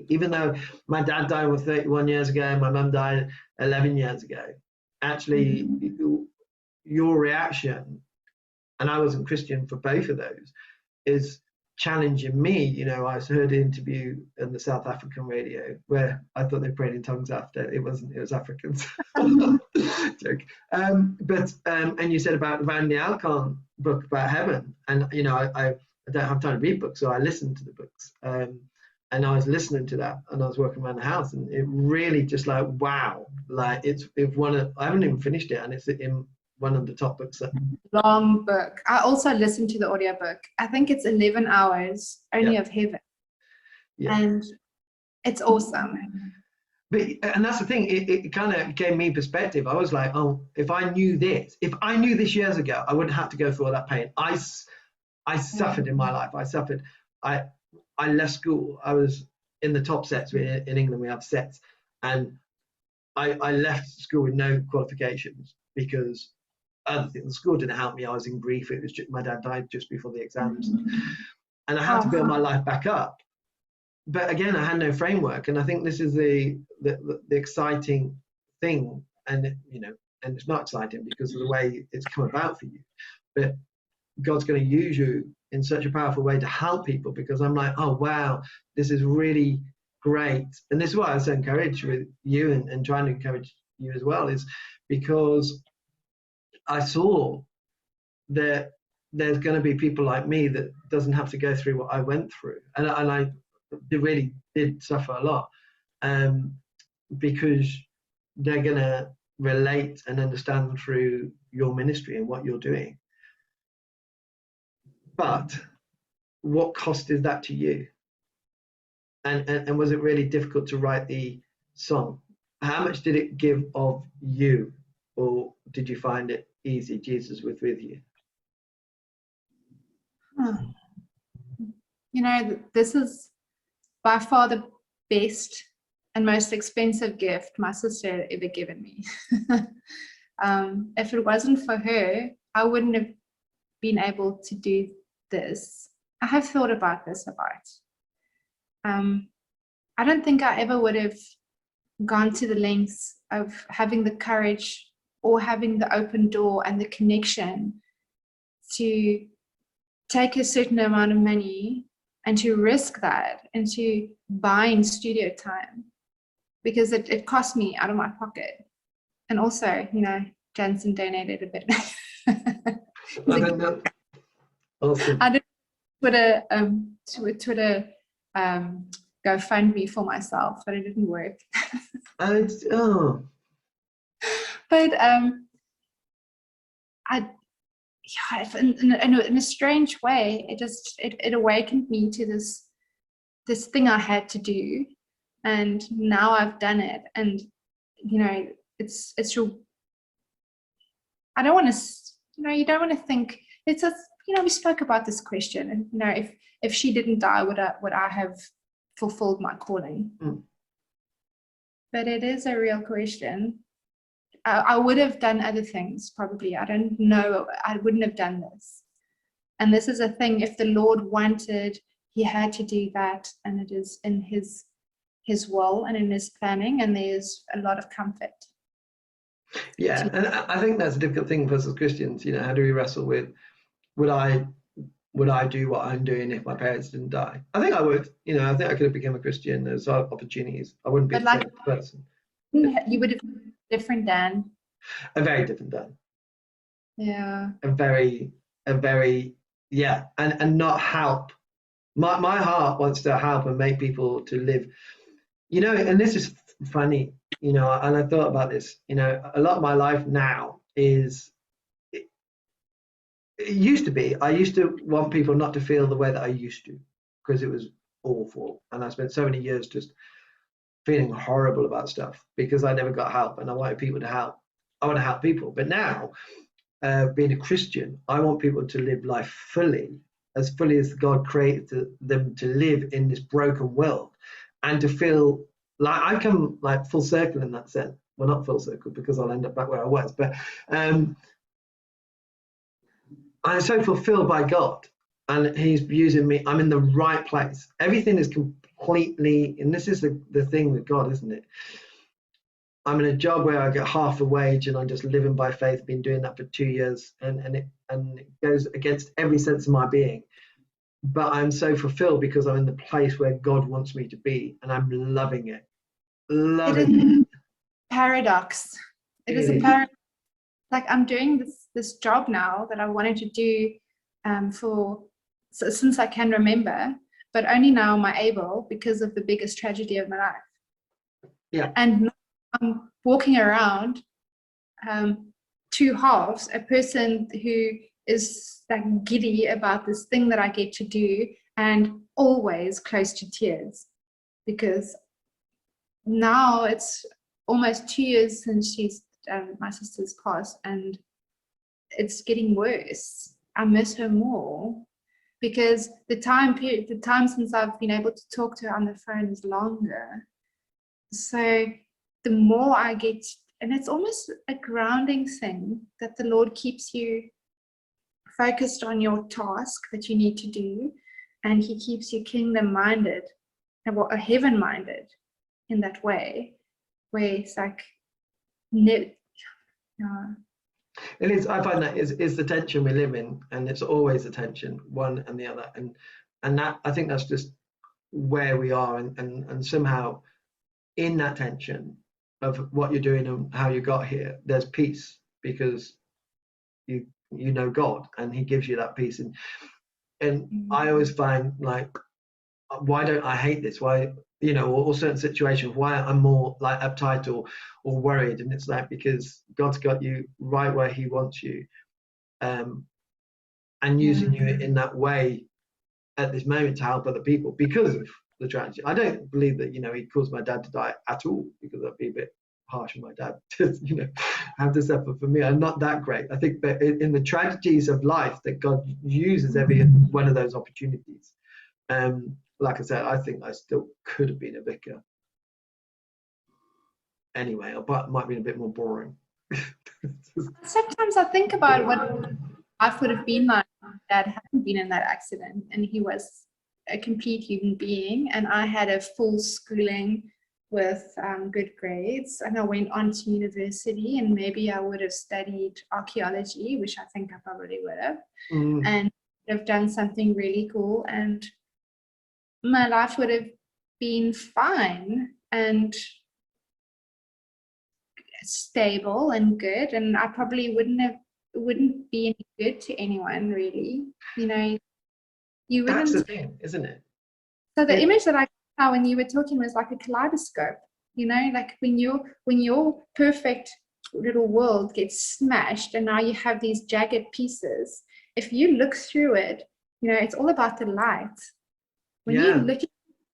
Speaker 1: even though my dad died 31 years ago and my mum died 11 years ago, actually your reaction, and I wasn't Christian for both of those, is challenging me. I heard an interview in the South African radio where I thought they prayed in tongues after. It wasn't, it was Africans. Joke. And you said about the Van Alcon book about heaven, and I don't have time to read books, so I listened to the books, and I was listening to that, and I was working around the house, and it really just like, wow, like it's I haven't even finished it, and it's in one of the top books.
Speaker 2: Long book. I also listened to the audiobook. I think it's 11 hours only of heaven. Yeah. And it's awesome.
Speaker 1: And that's the thing, it kind of gave me perspective. I was like, oh, if I knew this years ago, I wouldn't have to go through all that pain. I suffered in my life. I left school. I was in the top sets. In England, we have sets. And I left school with no qualifications because the school didn't help me. I was in grief. It was my dad died just before the exams. And I had to build my life back up. But again, I had no framework. And I think this is the exciting thing. And, and it's not exciting because of the way it's come about for you. But God's going to use you in such a powerful way to help people, because I'm like, oh, wow, this is really great. And this is why I was so encouraged with you and trying to encourage you as well, is because I saw that there's going to be people like me that doesn't have to go through what I went through. And I really did suffer a lot, because they're going to relate and understand through your ministry and what you're doing. But what cost is that to you? And was it really difficult to write the song? How much did it give of you, or did you find it easy? Jesus was with you.
Speaker 2: You know, this is by far the best and most expensive gift my sister had ever given me. If it wasn't for her, I wouldn't have been able to do this. I have thought about this a lot. I don't think I ever would have gone to the lengths of having the courage or having the open door and the connection to take a certain amount of money and to risk that and to buy in studio time, because it cost me out of my pocket. And also, you know, Jansen donated a bit.
Speaker 1: Awesome.
Speaker 2: I did Twitter GoFundMe for myself, but it didn't work. But in a strange way, it awakened me to this thing I had to do, and now I've done it. And you know, it's your. I don't want to. You know, you don't want to think. It's a. You know, we spoke about this question, and you know, if she didn't die, would I have fulfilled my calling? But it is a real question. I would have done other things probably. I don't know. I wouldn't have done this. And this is a thing. If the Lord wanted, He had to do that, and it is in His will and in His planning. And there's a lot of comfort.
Speaker 1: Yeah, and I think that's a difficult thing for us as Christians. You know, how do we wrestle with, would I do what I'm doing if my parents didn't die? I think I would. You know, I think I could have become a Christian. There's opportunities. I wouldn't be the same person.
Speaker 2: You would have been different, Dan.
Speaker 1: A very different Dan.
Speaker 2: Yeah.
Speaker 1: A very yeah, and not help. My heart wants to help and make people to live. You know, and this is funny. You know, and I thought about this. You know, a lot of my life now is. It used to be, I used to want people not to feel the way that I used to, because it was awful. And I spent so many years just feeling horrible about stuff because I never got help, and I wanted people to help. I want to help people. But now, being a Christian, I want people to live life fully as God created them to live in this broken world, and to feel like I come like full circle in that sense. Well, not full circle because I'll end up back where I was, but I'm so fulfilled by God, and He's using me. I'm in the right place. Everything is completely, and this is the thing with God, isn't it? I'm in a job where I get half the wage, and I'm just living by faith. Been doing that for 2 years, and it goes against every sense of my being. But I'm so fulfilled because I'm in the place where God wants me to be, and I'm loving it. Loving it.
Speaker 2: Paradox. It is a paradox. Like, I'm doing this job now that I wanted to do since I can remember, but only now am I able because of the biggest tragedy of my life.
Speaker 1: Yeah.
Speaker 2: And I'm walking around two halves, a person who is like giddy about this thing that I get to do, and always close to tears, because now it's almost 2 years since my sister's passed, and it's getting worse. I miss her more because the time since I've been able to talk to her on the phone is longer. So the more I get, and it's almost a grounding thing that the Lord keeps you focused on your task that you need to do, and He keeps you kingdom minded, or heaven minded in that way, where it's like, it
Speaker 1: is. I find that is the tension we live in, and it's always the tension, one and the other, and that, I think that's just where we are, and somehow in that tension of what you're doing and how you got here, there's peace, because you know God, and He gives you that peace. And I always find, like, why don't I hate this? Why, you know, or certain situations, why I'm more like uptight or worried, and it's like, because God's got you right where He wants you, and using you in that way at this moment to help other people because of the tragedy. I don't believe that, you know, He caused my dad to die at all, because that'd be a bit harsh on my dad to, have to suffer for me. I'm not that great. I think that in the tragedies of life, that God uses every one of those opportunities. Like I said, I think I still could have been a vicar. Anyway, but it might be a bit more boring.
Speaker 2: Sometimes I think about what life would have been like if Dad hadn't been in that accident and he was a complete human being, and I had a full schooling with good grades, and I went on to university, and maybe I would have studied archaeology, which I think I probably would have, and would have done something really cool, and my life would have been fine and stable and good, and I probably wouldn't be any good to anyone, really. You wouldn't.
Speaker 1: That's the thing, isn't it?
Speaker 2: So the image that I saw when you were talking was like a kaleidoscope. Like when your perfect little world gets smashed, and now you have these jagged pieces. If you look through it, it's all about the light. When you look at the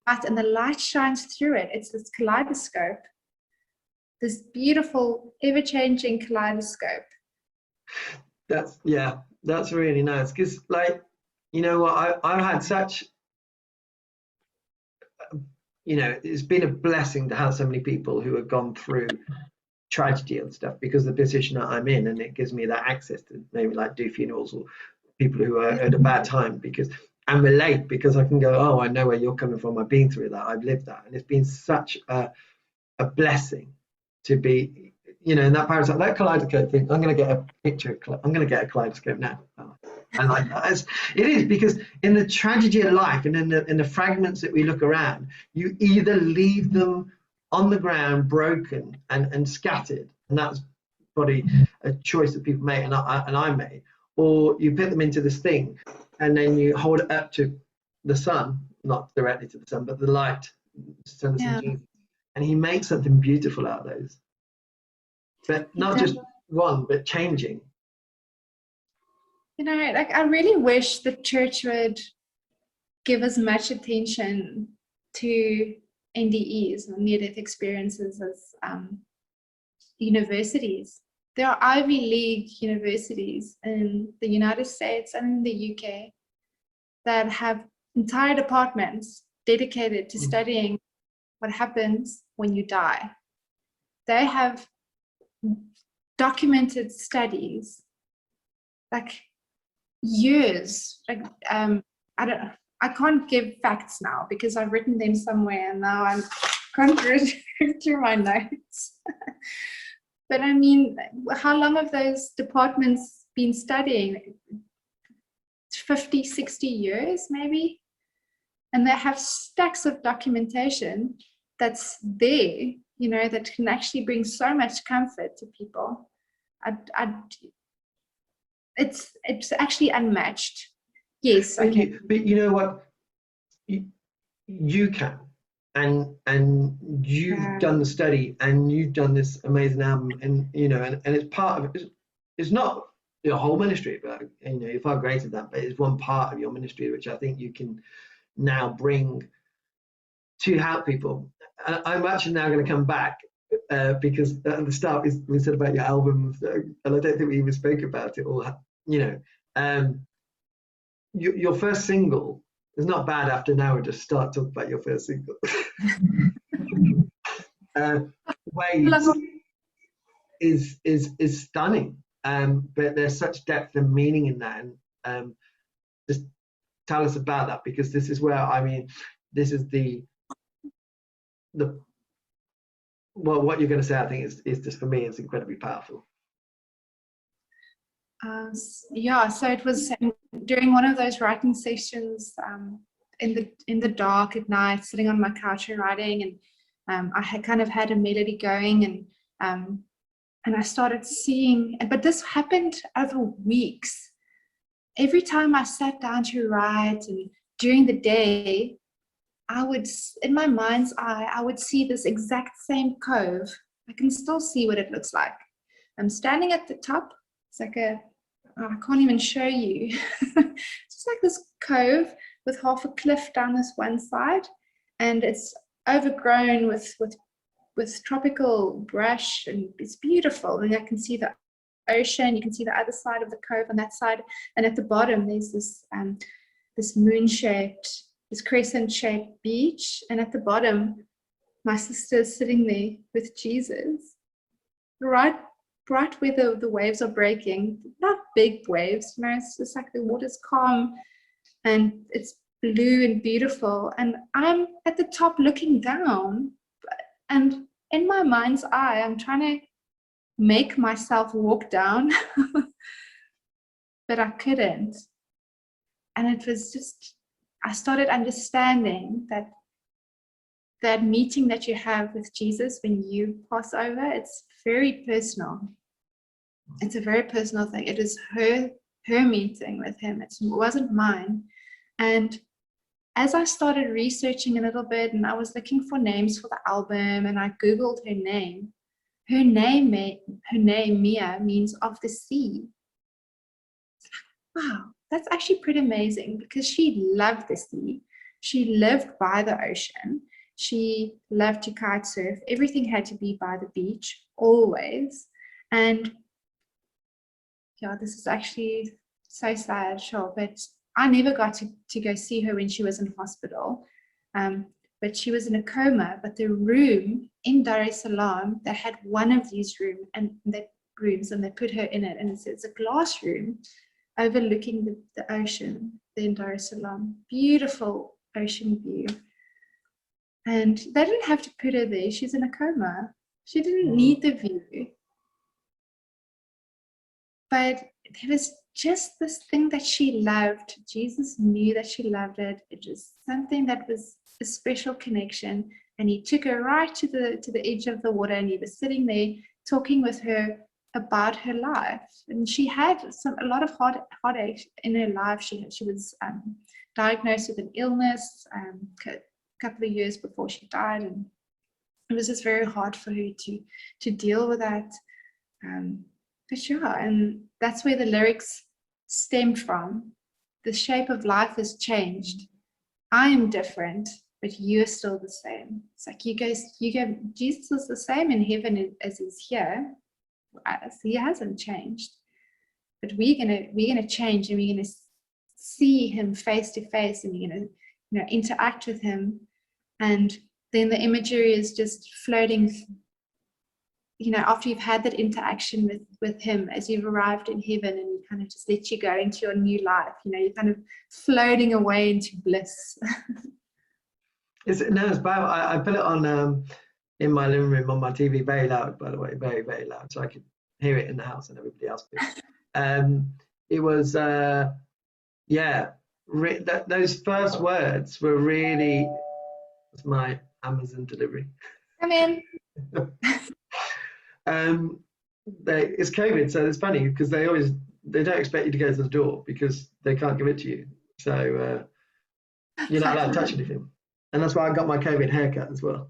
Speaker 2: light and the light shines through it, it's this kaleidoscope. This beautiful, ever-changing kaleidoscope.
Speaker 1: That's really nice, because I've had such, it's been a blessing to have so many people who have gone through tragedy and stuff, because of the position that I'm in, and it gives me that access to maybe like do funerals or people who are at a bad time, and relate, because I can go, oh, I know where you're coming from, I've been through that, I've lived that, and it's been such a blessing to be, in that parasite, that kaleidoscope thing. I'm going to get a picture. I'm going to get a kaleidoscope now. I like that. It is, because in the tragedy of life, and in the fragments that we look around, you either leave them on the ground, broken and scattered, and that's probably a choice that people make, and I made, or you put them into this thing, and then you hold it up to the sun, not directly to the sun, but the light, sun, Jesus. And he makes something beautiful out of those, but not just one, but changing.
Speaker 2: I really wish the church would give as much attention to NDEs, or near-death experiences, as universities. There are Ivy League universities in the United States and in the UK that have entire departments dedicated to studying what happens when you die. They have documented studies, like years. I can't give facts now because I've written them somewhere, and now I can't read through my notes. But I mean, how long have those departments been studying? 50, 60 years maybe? And they have stacks of documentation that's there, that can actually bring so much comfort to people. It's actually unmatched. Yes.
Speaker 1: Thank you. But you know what? You can, and you've done the study, and you've done this amazing album, and and it's part of it. It's not your whole ministry, but you're far greater than that. But it's one part of your ministry, which I think you can now bring to help people. I'm actually now going to come back because at the start we said about your album, and I don't think we even spoke about it all. Your first single is not bad. After now, we just start talking about your first single. Waves is stunning, but there's such depth and meaning in that, and just tell us about that, because this is where, this is what you're going to say, I think is just, for me, it's incredibly powerful.
Speaker 2: So it was during one of those writing sessions, in the dark at night, sitting on my couch and writing, and I had kind of had a melody going, and I started seeing, but this happened over weeks. Every time I sat down to write, and during the day, I would, in my mind's eye, I would see this exact same cove. I can still see what it looks like. I'm standing at the top. It's like I can't even show you. It's just like this cove with half a cliff down this one side, and it's overgrown with with tropical brush, and it's beautiful. And I can see the ocean, you can see the other side of the cove on that side, and at the bottom there's this this moon-shaped, this crescent-shaped beach, and at the bottom my sister is sitting there with Jesus, right where the waves are breaking. Not big waves, it's just like the water's calm and it's blue and beautiful, and I'm at the top looking down, and in my mind's eye I'm trying to make myself walk down but I couldn't. And it was just, I started understanding that meeting that you have with Jesus when you pass over, it's very personal. It's a very personal thing. It is her meeting with him. It wasn't mine. And as I started researching a little bit, and I was looking for names for the album, and I Googled her name. Her name, Mia, means of the sea. Wow, that's actually pretty amazing, because she loved the sea. She lived by the ocean. She loved to kite surf. Everything had to be by the beach, always. And yeah, this is actually so sad, sure, but I never got to go see her when she was in hospital. But she was in a coma, but the room in Dar es Salaam, they had one of these rooms, and they put her in it, and it's a glass room overlooking the ocean there in Dar es Salaam. Beautiful ocean view. And they didn't have to put her there. She's in a coma. She didn't need the view. But there was just this thing that she loved. Jesus knew that she loved it. It was something that was a special connection. And he took her right to the edge of the water, and he was sitting there talking with her about her life. And she had a lot of heartache in her life. She was diagnosed with an illness a couple of years before she died, and it was just very hard for her to deal with that. But yeah, and that's where the lyrics stemmed from. The shape of life has changed. I am different, but you're still the same. It's like you go, Jesus is the same in heaven as he's here. As he hasn't changed. But we're gonna change, and we're gonna see him face to face, and we're gonna interact with him. And then the imagery is just floating, after you've had that interaction with him, as you've arrived in heaven, and he kind of just lets you go into your new life. You're kind of floating away into bliss.
Speaker 1: It's Bible. I put it on in my living room on my TV, very loud, by the way, very, very loud, so I could hear it in the house and everybody else could. It was, those first words were really, it's my Amazon delivery.
Speaker 2: Come in.
Speaker 1: It's COVID, so it's funny because they don't expect you to go to the door because they can't give it to you. So you're not allowed to touch anything. And that's why I got my COVID haircut as well.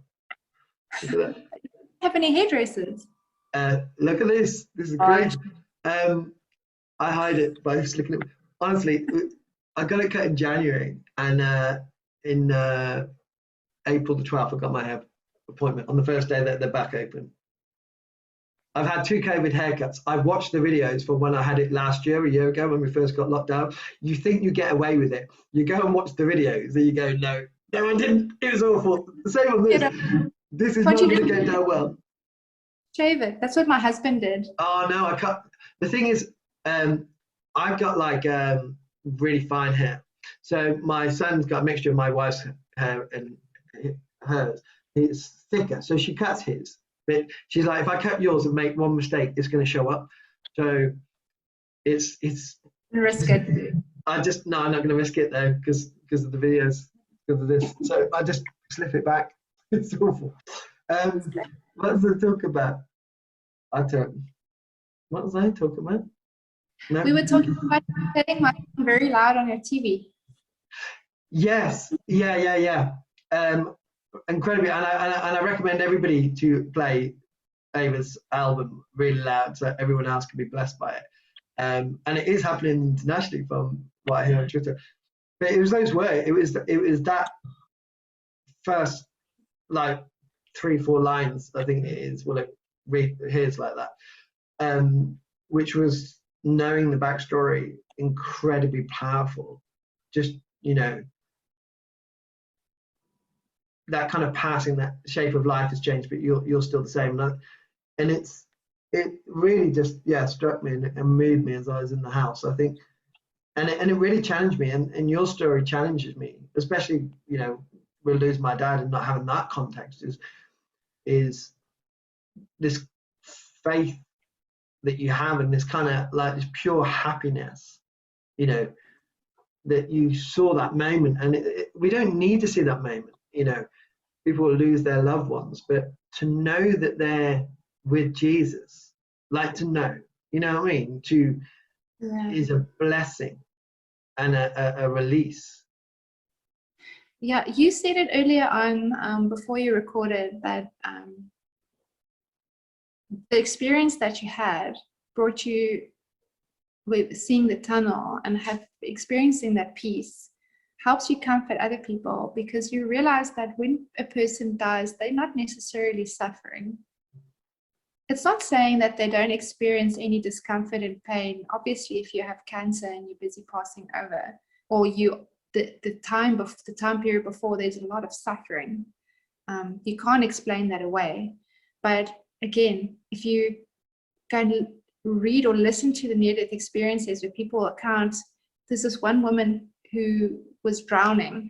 Speaker 1: Look at that.
Speaker 2: Have any hairdressers?
Speaker 1: Look at this. This is great. I hide it by just looking at. Honestly, I got it cut in January, and in April the 12th, I got my hair appointment on the first day that they're back open. I've had 2 COVID haircuts. I've watched the videos from when I had it last year, a year ago, when we first got locked down. You think you get away with it. You go and watch the videos, and you go, no, I didn't. It was awful. The same on this. This is not going to go down well.
Speaker 2: Shave it. That's what my husband did.
Speaker 1: Oh no, I can't. The thing is, I've got like really fine hair. So my son's got a mixture of my wife's hair and hers. It's thicker, so she cuts his. But she's like, if I cut yours and make one mistake, it's going to show up. So it's.
Speaker 2: Risk it.
Speaker 1: I'm not going to risk it though, because of the videos, because of this. So I just slip it back. It's awful. What was I talking about? What was I talking about? No.
Speaker 2: We were talking about setting my phone very loud on your TV.
Speaker 1: Yes. Yeah. Incredibly, and I recommend everybody to play AVA's album really loud so everyone else can be blessed by it. And it is happening internationally from what I hear on Twitter. But it was those words. It was that first, like, 3-4 lines, I think it is. Well, read here's like that, which was knowing the backstory, incredibly powerful. Just, you know, that kind of passing, that shape of life has changed, but you're still the same. And it really just, yeah, struck me and moved me as I was in the house, I think. And it really challenged me, and your story challenges me, especially, you know, we'll lose my dad and not having that context is this faith that you have, and this kind of like this pure happiness, you know, that you saw that moment. And we don't need to see that moment, you know. People will lose their loved ones, but to know that they're with Jesus, like to know, you know what I mean, is a blessing and a release.
Speaker 2: Yeah, you said it earlier on before you recorded that the experience that you had brought you with seeing the tunnel and experiencing that peace helps you comfort other people, because you realize that when a person dies, they're not necessarily suffering. It's not saying that they don't experience any discomfort and pain. Obviously, if you have cancer and you're busy passing over, or the time period before, there's a lot of suffering. You can't explain that away. But again, if you go and read or listen to the near-death experiences where people account, there's this one woman who was drowning.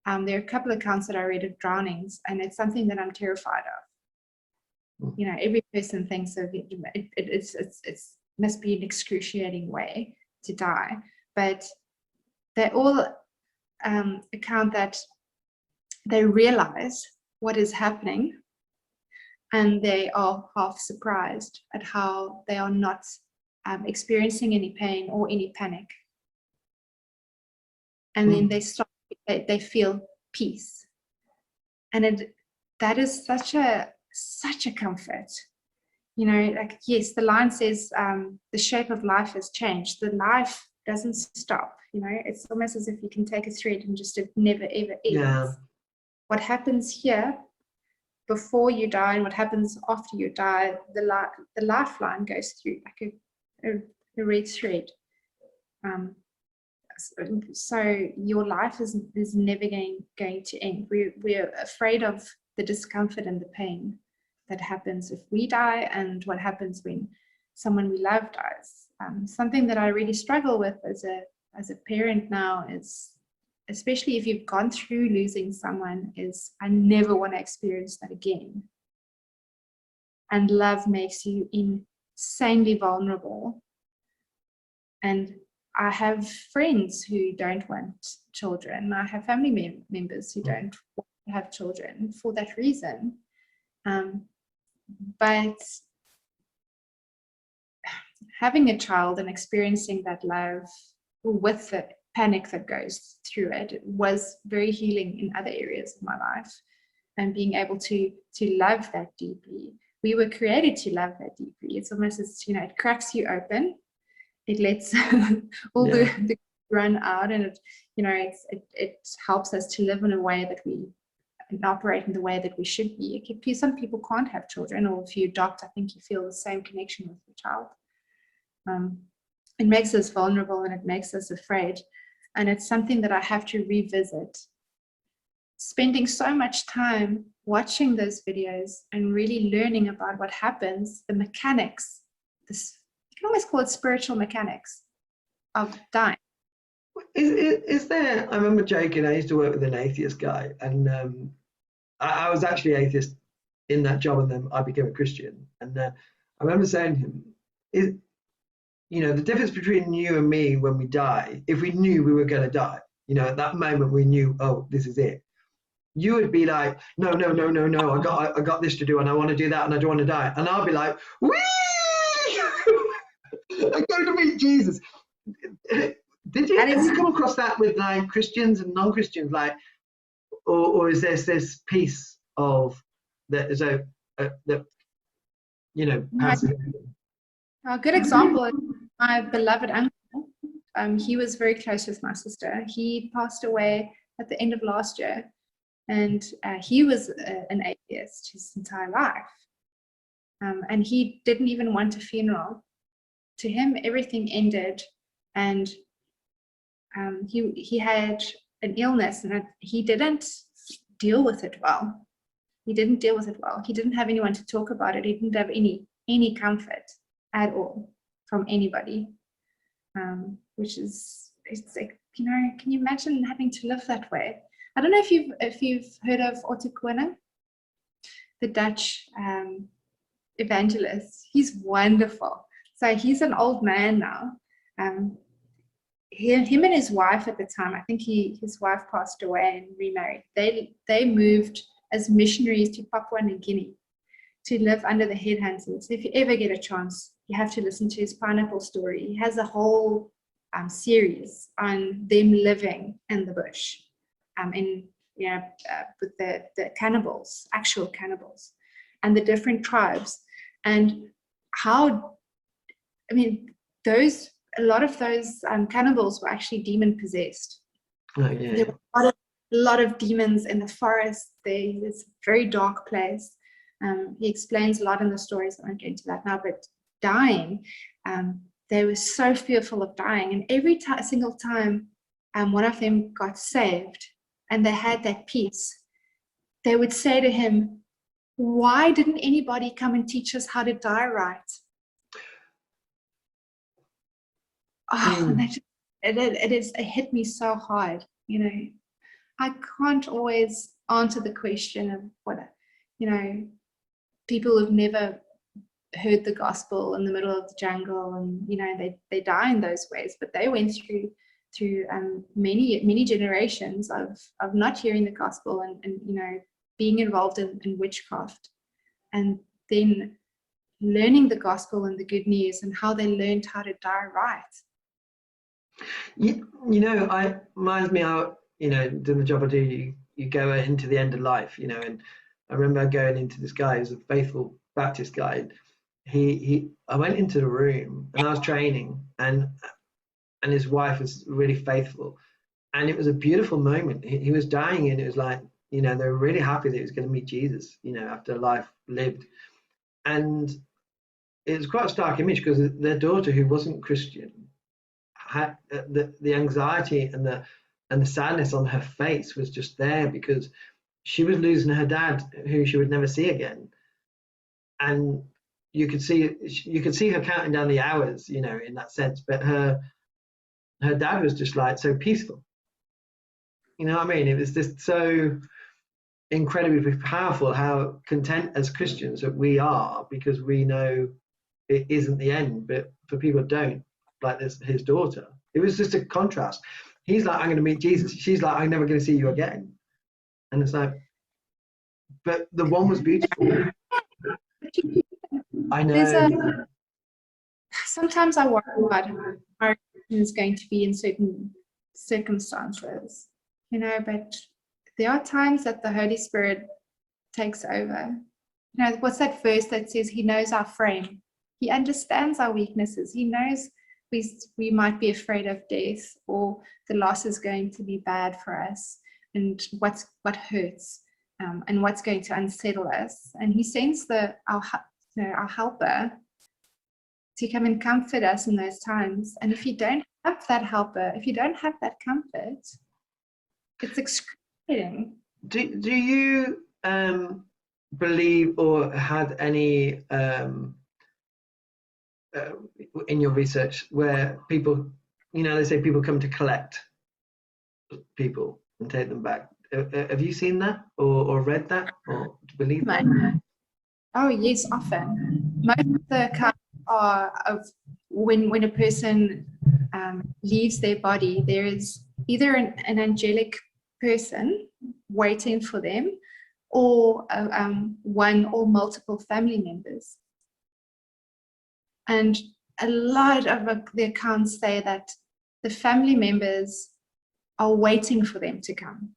Speaker 2: There are a couple of accounts that I read of drownings, and it's something that I'm terrified of. You know, every person thinks of it, it must be an excruciating way to die, but they all account that they realize what is happening, and they are half surprised at how they are not experiencing any pain or any panic. And then they feel peace. And that is such a comfort. You know, like, yes, the line says the shape of life has changed. The life doesn't stop. You know, it's almost as if you can take a thread and just it never ever ends.
Speaker 1: Yeah.
Speaker 2: What happens here before you die and what happens after you die, the lifeline goes through like a red thread. So your life is never going to end. We're afraid of the discomfort and the pain that happens if we die, and what happens when someone we love dies. Something that I really struggle with as a parent now is, especially if you've gone through losing someone, is I never want to experience that again. And love makes you insanely vulnerable. And I have friends who don't want children. I have family members who don't want to have children for that reason. But having a child and experiencing that love with the panic that goes through it was very healing in other areas of my life. And being able to love that deeply. We were created to love that deeply. It's almost as, you know, it cracks you open. It lets all the run out, and it, you know, it helps us to live in a way that we operate in the way that we should be. Some people can't have children, or if you adopt, I think you feel the same connection with your child. It makes us vulnerable and it makes us afraid, and it's something that I have to revisit. Spending so much time watching those videos and really learning about what happens, the mechanics, you can almost call it spiritual mechanics of dying.
Speaker 1: Is there, I remember joking, I used to work with an atheist guy, and I was actually atheist in that job, and then I became a Christian. And I remember saying to him, you know, the difference between you and me when we die, if we knew we were going to die, you know, at that moment we knew, oh, this is it. You would be like, no, I got this to do, and I want to do that, and I don't want to die. And I'll be like, whee! I'm going to meet Jesus. Have you come across that with like Christians and non-Christians, like, or is there this piece of that is that you know, passes?
Speaker 2: A good example is my beloved uncle. He was very close with my sister. He passed away at the end of last year, and he was an atheist his entire life, and he didn't even want a funeral. To him, everything ended, and he had an illness, and he didn't deal with it well. He didn't deal with it well. He didn't have anyone to talk about it. He didn't have any comfort at all from anybody, which is, it's like, you know, can you imagine having to live that way? I don't know if you've heard of Otto Koning, the Dutch evangelist. He's wonderful. So he's an old man now. Him and his wife at the time, I think his wife passed away and remarried. They moved as missionaries to Papua New Guinea to live under the headhunters. If you ever get a chance, you have to listen to his Pineapple Story. He has a whole series on them living in the bush, with the cannibals, actual cannibals, and the different tribes, and how, I mean, a lot of those cannibals were actually demon possessed.
Speaker 1: Oh, yeah.
Speaker 2: There were a lot of demons in the forest. It's a very dark place. He explains a lot in the stories. I won't get into that now, but dying, they were so fearful of dying, and every single time one of them got saved and they had that peace, they would say to him, "Why didn't anybody come and teach us how to die right?" Oh, it hit me so hard. You know, I can't always answer the question of what, you know, people who've never heard the gospel in the middle of the jungle, and you know, they die in those ways, but they went through many generations of not hearing the gospel and you know, being involved in witchcraft, and then learning the gospel and the good news, and how they learned how to die right.
Speaker 1: You know, I reminds me how, you know, doing the job I do, you go into the end of life, you know, and I remember going into this guy who's a faithful Baptist guy. I went into the room and I was training, and his wife was really faithful, and it was a beautiful moment. He was dying, and it was like, you know, they were really happy that he was going to meet Jesus, you know, after a life lived. And it was quite a stark image, because their daughter, who wasn't Christian, had the anxiety and the sadness on her face was just there, because she was losing her dad, who she would never see again. And you could see her counting down the hours, you know, in that sense. But her dad was just like so peaceful. You know what I mean? It was just so incredibly powerful how content as Christians that we are, because we know it isn't the end. But for people who don't, like this, his daughter, it was just a contrast. He's like, I'm going to meet Jesus. She's like, I'm never going to see you again. And it's like, but the one was beautiful. I know.
Speaker 2: Sometimes I worry about how it's going to be in certain circumstances, you know, but there are times that the Holy Spirit takes over. You know, what's that verse that says he knows our frame? He understands our weaknesses. He knows we might be afraid of death, or the loss is going to be bad for us, and what hurts, and what's going to unsettle us. And he sends our helper to come and comfort us in those times. And if you don't have that helper, if you don't have that comfort, it's excruciating.
Speaker 1: Do you believe or had any in your research where people, you know, they say people come to collect people and take them back? Have you seen that or read that or believe that?
Speaker 2: Oh yes, often. Most of the accounts are of when a person leaves their body, there is either an angelic person waiting for them, or one or multiple family members. And a lot of the accounts say that the family members are waiting for them to come.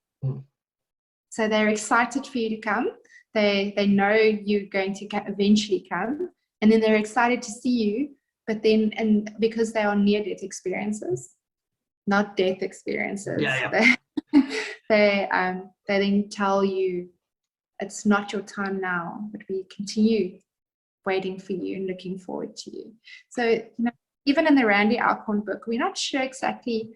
Speaker 2: So they're excited for you to come. They know you're going to eventually come, and then they're excited to see you. But then, and because they are near-death experiences, not death experiences, they then tell you it's not your time now, but we continue waiting for you and looking forward to you. So, even in the Randy Alcorn book, we're not sure exactly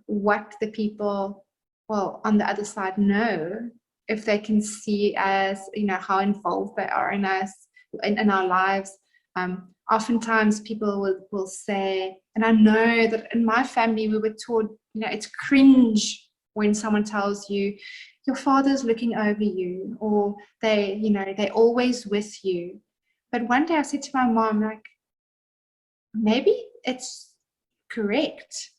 Speaker 2: what the people, on the other side know, if they can see as, how involved they are in us, in our lives. Oftentimes people will say, and I know that in my family we were taught, it's cringe when someone tells you your father's looking over you, or they're always with you. But one day I said to my mom, like, maybe it's correct.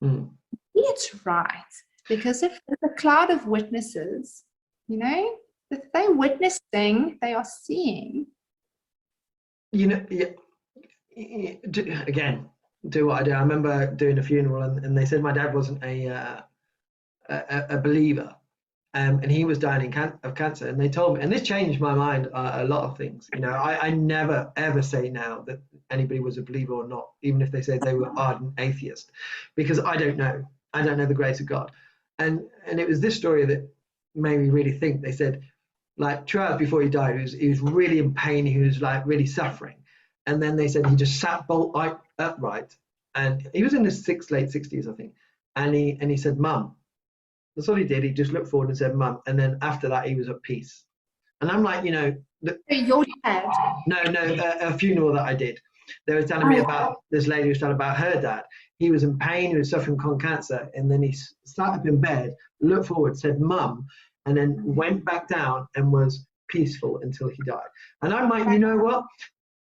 Speaker 2: Maybe it's right. Because if there's a cloud of witnesses, if they're witnessing, they are seeing.
Speaker 1: Again, do what I do. I remember doing a funeral, and they said my dad wasn't a believer, and he was dying of cancer. And they told me, and this changed my mind a lot of things. I never ever say now that anybody was a believer or not, even if they said they were ardent atheist, because I don't know. I don't know the grace of God. And it was this story that made me really think. They said, like, 2 hours before he died, he was really in pain. He was like really suffering. And then they said he just sat bolt upright, and he was in his late 60s, I think. And he said, "Mum." That's all he did. He just looked forward and said, "Mum." And then after that, he was at peace. And I'm like,
Speaker 2: your dad?
Speaker 1: No, a funeral that I did. They were telling me about this lady who was telling about her dad. He was in pain. He was suffering from cancer. And then he sat up in bed, looked forward, said, "Mum," and then went back down and was peaceful until he died. And I'm like, you know what?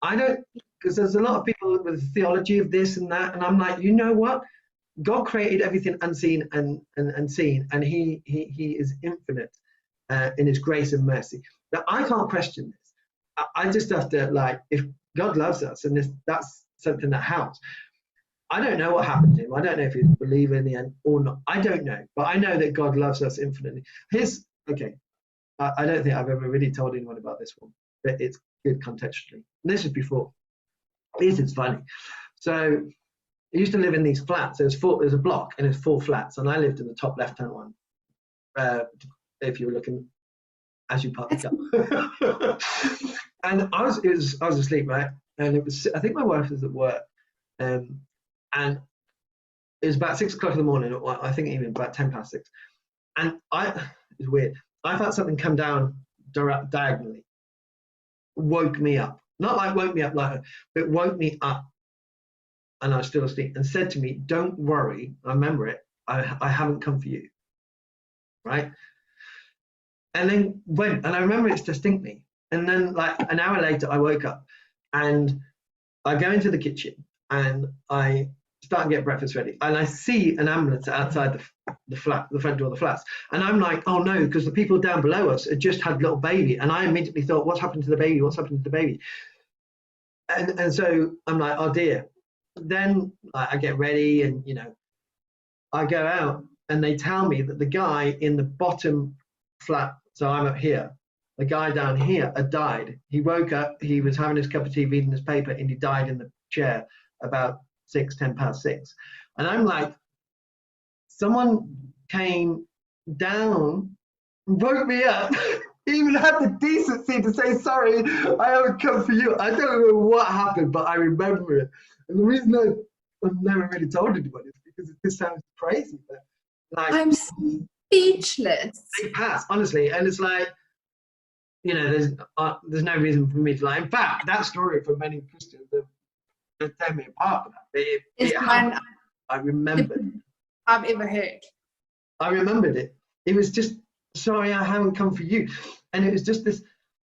Speaker 1: I don't, because there's a lot of people with theology of this and that. And I'm like, you know what? God created everything unseen and seen, and he is infinite in his grace and mercy. Now, I can't question this. I just have to, like, if God loves us, and that's something that helps. I don't know what happened to him. I don't know if he's a believer in the end or not. I don't know. But I know that God loves us infinitely. I don't think I've ever really told anyone about this one, but it's good contextually. This is before. This is funny. So I used to live in these flats. There's a block, and there's 4 flats, and I lived in the top left-hand one. If you were looking as you park the car. And I was asleep, right? And I think my wife was at work, and it was about 6 o'clock in the morning, or I think even about 10 past 6. And it was weird. I felt something come down diagonally, woke me up. Not like woke me up but woke me up. And I was still asleep, and said to me, "Don't worry, I remember it, I haven't come for you." Right? And then went, and I remember it distinctly. And then, like, an hour later, I woke up, and I go into the kitchen, and I start and get breakfast ready, and I see an ambulance outside the front door of the flats, and I'm like, oh no, because the people down below us had just had little baby, and I immediately thought, what's happened to the baby? What's happened to the baby? And so I'm like, oh dear. Then I get ready, and I go out, and they tell me that the guy in the bottom flat, so I'm up here, the guy down here had died. He woke up, he was having his cup of tea, reading his paper, and he died in the chair about 10 past 6. And I'm like, someone came down, woke me up, even had the decency to say, "Sorry, I haven't come for you." I don't know what happened, but I remember it. And the reason I've never really told anyone is because it just sounds crazy. But like,
Speaker 2: I'm speechless.
Speaker 1: They pass, honestly, and it's like, there's no reason for me to lie. In fact, that story for many Christians, they tear me apart for that. It happened. I remembered.
Speaker 2: I've ever heard.
Speaker 1: I remembered it. It was just, "Sorry, I haven't come for you," and it was just this.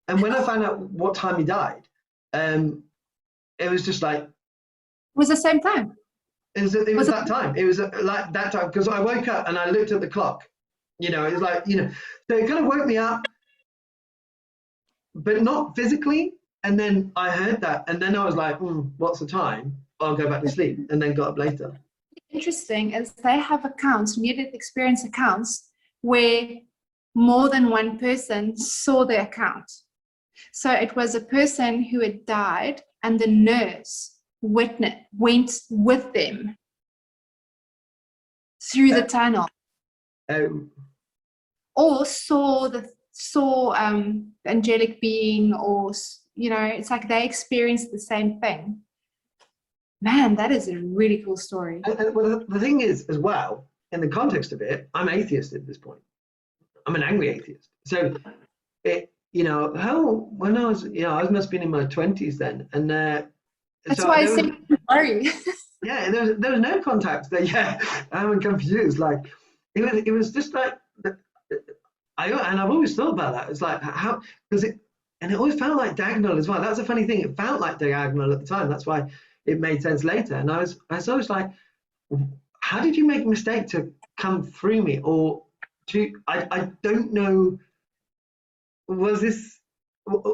Speaker 1: And when I found out what time he died, it was just like.
Speaker 2: It was the same time.
Speaker 1: It was that time. It was like that time, because I woke up and I looked at the clock. It was like, so it kind of woke me up, but not physically. And then I heard that, and then I was like, what's the time? I'll go back to sleep, and then got up later.
Speaker 2: Interesting is they have accounts, near-death experience accounts, where more than one person saw the account. So it was a person who had died, and the nurse went with them through the tunnel. or saw angelic being, or it's like they experienced the same thing. Man, that is a really cool story.
Speaker 1: And well, the thing is, as well, in the context of it, I'm atheist at this point. I'm an angry atheist. So, when I was, I must have been in my 20s then, and
Speaker 2: that's why I said sorry.
Speaker 1: Yeah, there was no contact there. Yeah, I'm confused. Like, it was just like, I've always thought about that. It's like how, because it always felt like diagonal as well. That's a funny thing. It felt like diagonal at the time. That's why it made sense later. And I was always like, how did you make a mistake to come through me? Or I don't know, was this,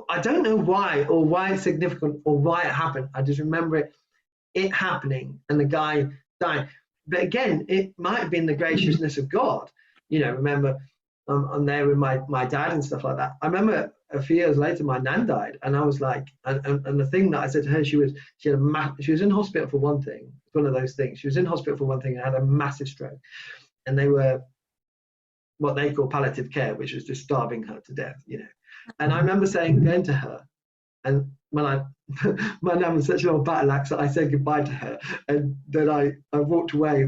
Speaker 1: I don't know why, or why it's significant, or why it happened. I just remember it happening and the guy dying. But again, it might have been the graciousness of God. Remember, I'm there with my dad and stuff like that. I remember a few years later, my nan died, and I was like, and the thing that I said to her, she was in hospital for one thing. It's one of those things. She was in hospital for one thing and had a massive stroke, and they were what they call palliative care, which was just starving her to death. And I remember going to her, and when my nan was such an old battle axe that I said goodbye to her, and then I walked away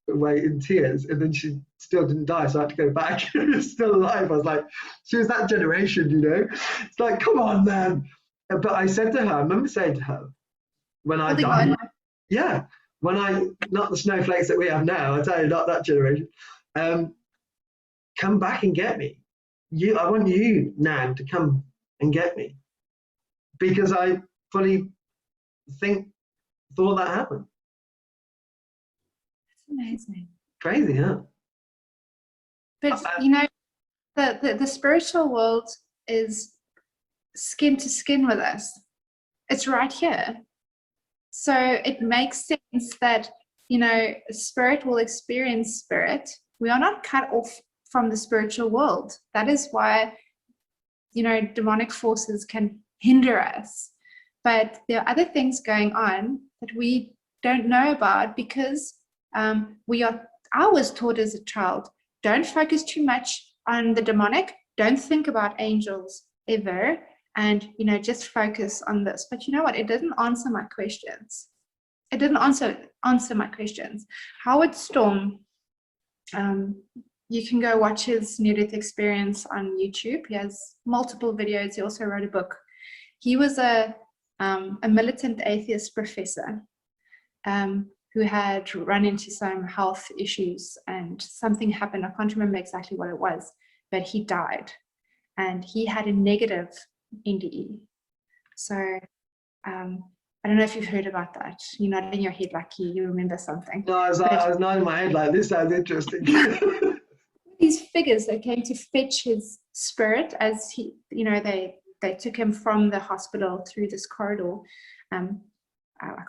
Speaker 1: in tears, and then she still didn't die, so I had to go back. She was still alive. I was like, she was that generation, It's like, come on, man. But I said to her, I remember saying to her, when I died, yeah, not the snowflakes that we have now, I tell you, not that generation, come back and get me. I want you, Nan, to come and get me. Because I fully thought that happened.
Speaker 2: That's amazing.
Speaker 1: Crazy, huh?
Speaker 2: But the spiritual world is skin to skin with us. It's right here. So it makes sense that, spirit will experience spirit. We are not cut off from the spiritual world. That is why, demonic forces can hinder us. But there are other things going on that we don't know about, because I was taught as a child, don't focus too much on the demonic, don't think about angels ever, and just focus on this. But you know what? It didn't answer my questions. It didn't answer my questions. Howard Storm, you can go watch his near-death experience on YouTube. He has multiple videos. He also wrote a book. He was a militant atheist professor who had run into some health issues, and something happened. I can't remember exactly what it was, but he died, and he had a negative NDE. So I don't know if you've heard about that. You're not in your head like you remember something.
Speaker 1: No, I was nodding my head like, this sounds interesting.
Speaker 2: These figures that came to fetch his spirit as he, they took him from the hospital through this corridor. I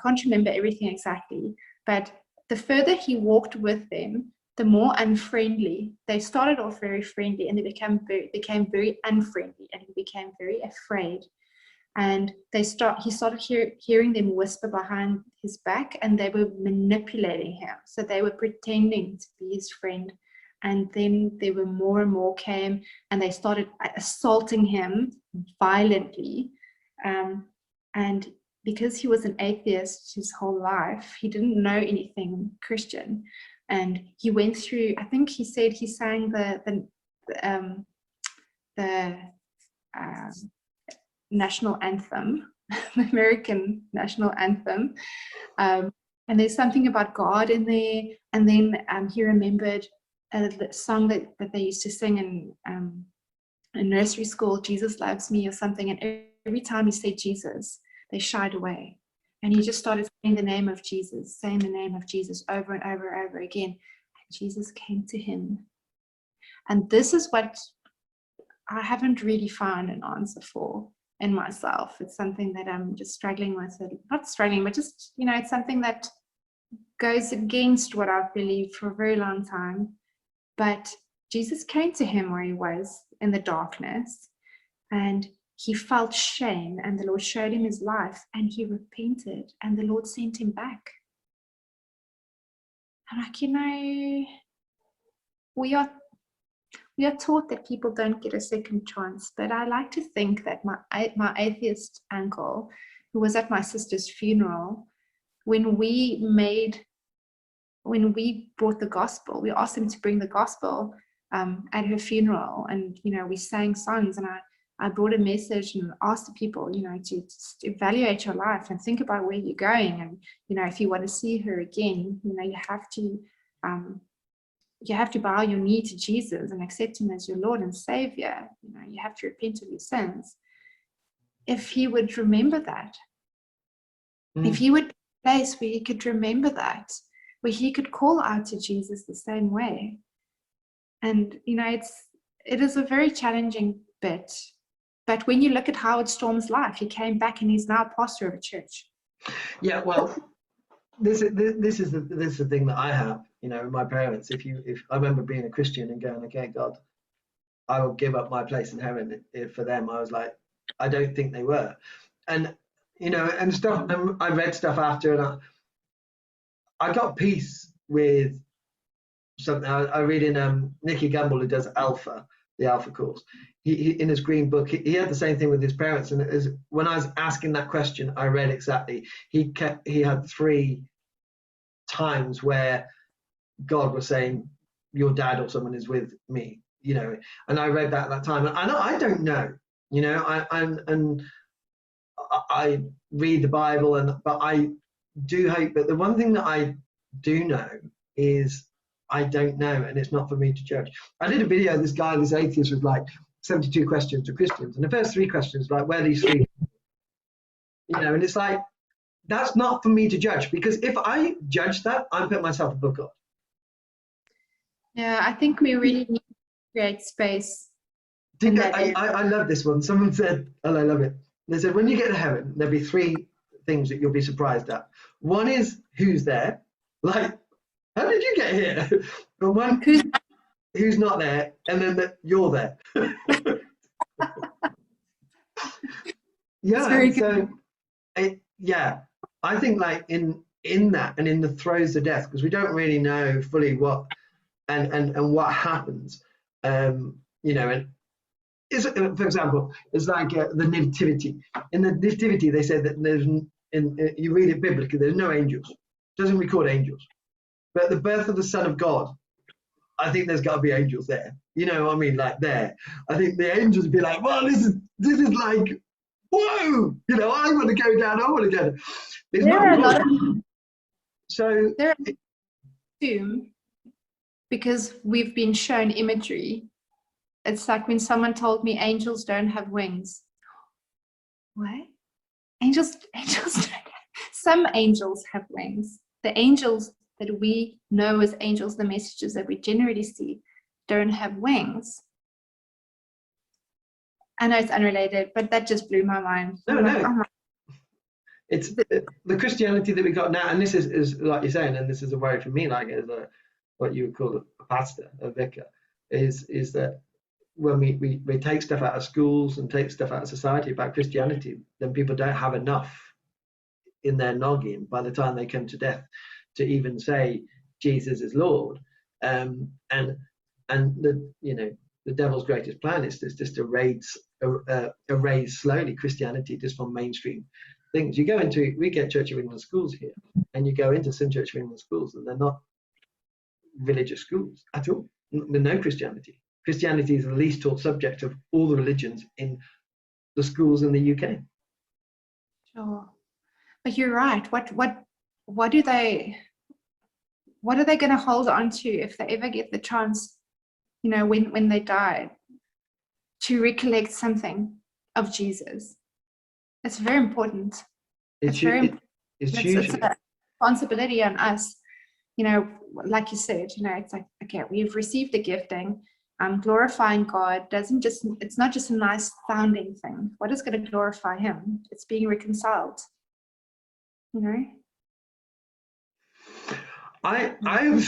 Speaker 2: can't remember everything exactly, but the further he walked with them, the more unfriendly. They started off very friendly, and they became very unfriendly, and he became very afraid. And he started hearing them whisper behind his back, and they were manipulating him. So they were pretending to be his friend. And then there were more and more came, and they started assaulting him violently. And because he was an atheist his whole life, he didn't know anything Christian. And he went through, I think he said he sang the national anthem, the American national anthem. And there's something about God in there. And then he remembered the song that they used to sing in nursery school, Jesus Loves Me or something. And every time he said Jesus, they shied away. And he just started saying the name of Jesus over and over and over again. And Jesus came to him. And this is what I haven't really found an answer for in myself. It's something that I'm just struggling with. Not struggling, but just, it's something that goes against what I've believed for a very long time. But Jesus came to him where he was in the darkness, and he felt shame, and the Lord showed him his life, and he repented, and the Lord sent him back. I'm like, we are we are taught that people don't get a second chance. But I like to think that my atheist uncle, who was at my sister's funeral, when we brought the gospel, we asked him to bring the gospel at her funeral, and we sang songs, and I brought a message and asked the people, to evaluate your life and think about where you're going, and if you want to see her again, you have to bow your knee to Jesus and accept him as your Lord and Savior. You have to repent of your sins. If he would remember that, if he would be a place where he could remember that, where he could call out to Jesus the same way. And it is a very challenging bit. But when you look at Howard Storm's life, he came back and he's now a pastor of a church.
Speaker 1: Yeah, well, this is the thing that I have, my parents. If I remember being a Christian and going, okay, God, I will give up my place in heaven. For them, I was like, I don't think they were, and and stuff. And I read stuff after, and I got peace with something. I read in Nicky Gamble, who does the Alpha course. He in his green book, he had the same thing with his parents. And when I was asking that question, I read exactly. He had 3 times where God was saying, your dad or someone is with me, and I read that at that time. And I don't know, I read the Bible, but I do hope. But the one thing that I do know is I don't know, and it's not for me to judge. I did a video. This atheist was like 72 questions to Christians, and the first 3 questions like, where are these 3? And it's like, that's not for me to judge, because if I judge that, I'm putting myself above God.
Speaker 2: Yeah, I think we really need to create space.
Speaker 1: I love this one. Someone said, and I love it. They said, when you get to heaven, there'll be 3 things that you'll be surprised at. One is who's there, like, how did you get here? But one, who's not there, and then that you're there. Yeah, so I think like in that and in the throes of death, because we don't really know fully what and what happens, and is, for example, it's like the nativity. In the nativity, they said that you read it biblically, there's no angels. It doesn't record angels. But the birth of the Son of God, I think there's got to be angels there. What I mean? Like there. I think the angels would be like, well, this is like, whoa! I want to go down. I want to go. It's
Speaker 2: there
Speaker 1: not
Speaker 2: are
Speaker 1: so.
Speaker 2: There are tomb, because we've been shown imagery. It's like when someone told me angels don't have wings. What? Angels don't have, some angels have wings. The angels that we know as angels, the messages that we generally see, don't have wings. I know it's unrelated, but that just blew my mind.
Speaker 1: No. It's the Christianity that we got now, and this is like you're saying, and this is a worry for me, like as what you would call a pastor, a vicar, is that when we take stuff out of schools and take stuff out of society about Christianity, then people don't have enough in their noggin by the time they come to death to even say Jesus is Lord. And the devil's greatest plan is just to erase slowly Christianity just from mainstream things. We get Church of England schools here, and you go into some Church of England schools, and they're not religious schools at all. There's no Christianity. Christianity is the least taught subject of all the religions in the schools in the UK.
Speaker 2: Sure, but you're right. What are they going to hold on to if they ever get the chance, when they die, to recollect something of Jesus? It's very important. It's huge. It's a responsibility on us. Like you said, it's like, okay, we've received a gifting. Glorifying God it's not just a nice sounding thing. What is going to glorify him? It's being reconciled.
Speaker 1: I'm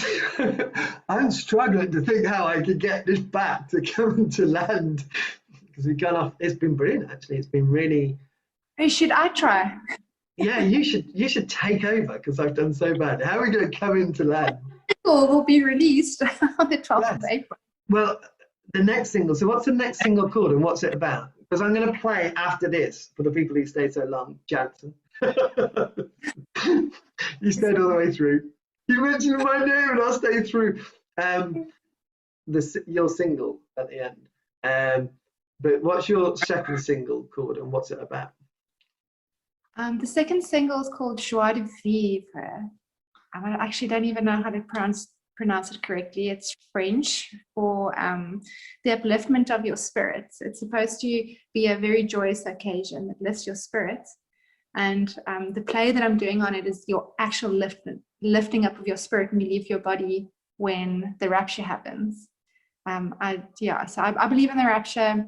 Speaker 1: struggling to think how I could get this back to come to land, because we've gone off. It's been brilliant, actually. It's been really.
Speaker 2: Hey, should I try?
Speaker 1: Yeah, you should take over, because I've done so bad. How are we going to come into land?
Speaker 2: Will be released on the 12th of April.
Speaker 1: Well, The next single. So what's the next single called and what's it about? Because I'm going to play after this for the people who stayed so long. Jansen. You stayed all the way through. You mentioned my name and I'll stay through. Your single at the end. But what's your second single called and what's it about?
Speaker 2: The second single is called Joie de Vivre. I actually don't even know how to pronounce it correctly. It's French for the upliftment of your spirits. It's supposed to be a very joyous occasion that lifts your spirits. And the play that I'm doing on it is your actual lifting up of your spirit when you leave your body when the rapture happens. So I believe in the rapture.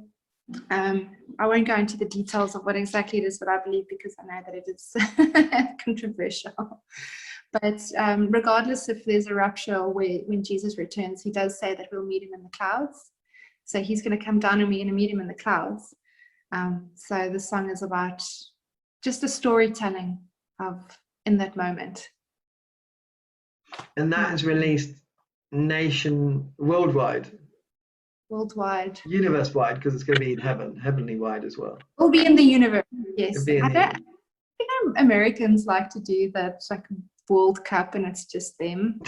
Speaker 2: I won't go into the details of what exactly it is, but I believe because I know that it is controversial. But regardless if there's a rapture or when Jesus returns, he does say that we'll meet him in the clouds. So he's going to come down and we're going to meet him in the clouds. So the song is about just a storytelling of in that moment.
Speaker 1: And that is released worldwide, universe-wide, because it's going to be in heaven, heavenly wide as well.
Speaker 2: It'll be in the universe, yes. I think Americans like to do that, like World Cup, and it's just them.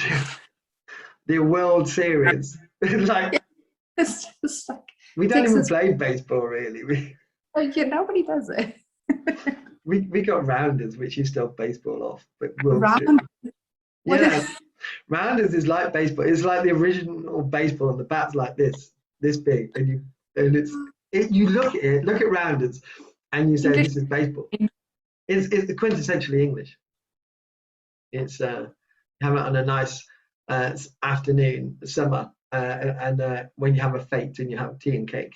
Speaker 1: The World Series. Like,
Speaker 2: it's just like
Speaker 1: we don't even play baseball, really.
Speaker 2: Nobody does it.
Speaker 1: We got rounders, which used to have baseball off, but rounders is like baseball. It's like the original baseball, and the bat's like this big, and you look at rounders, and you say English. This is baseball. It's quintessentially English. It's have it on a nice afternoon, summer, and when you have a fete and you have tea and cake.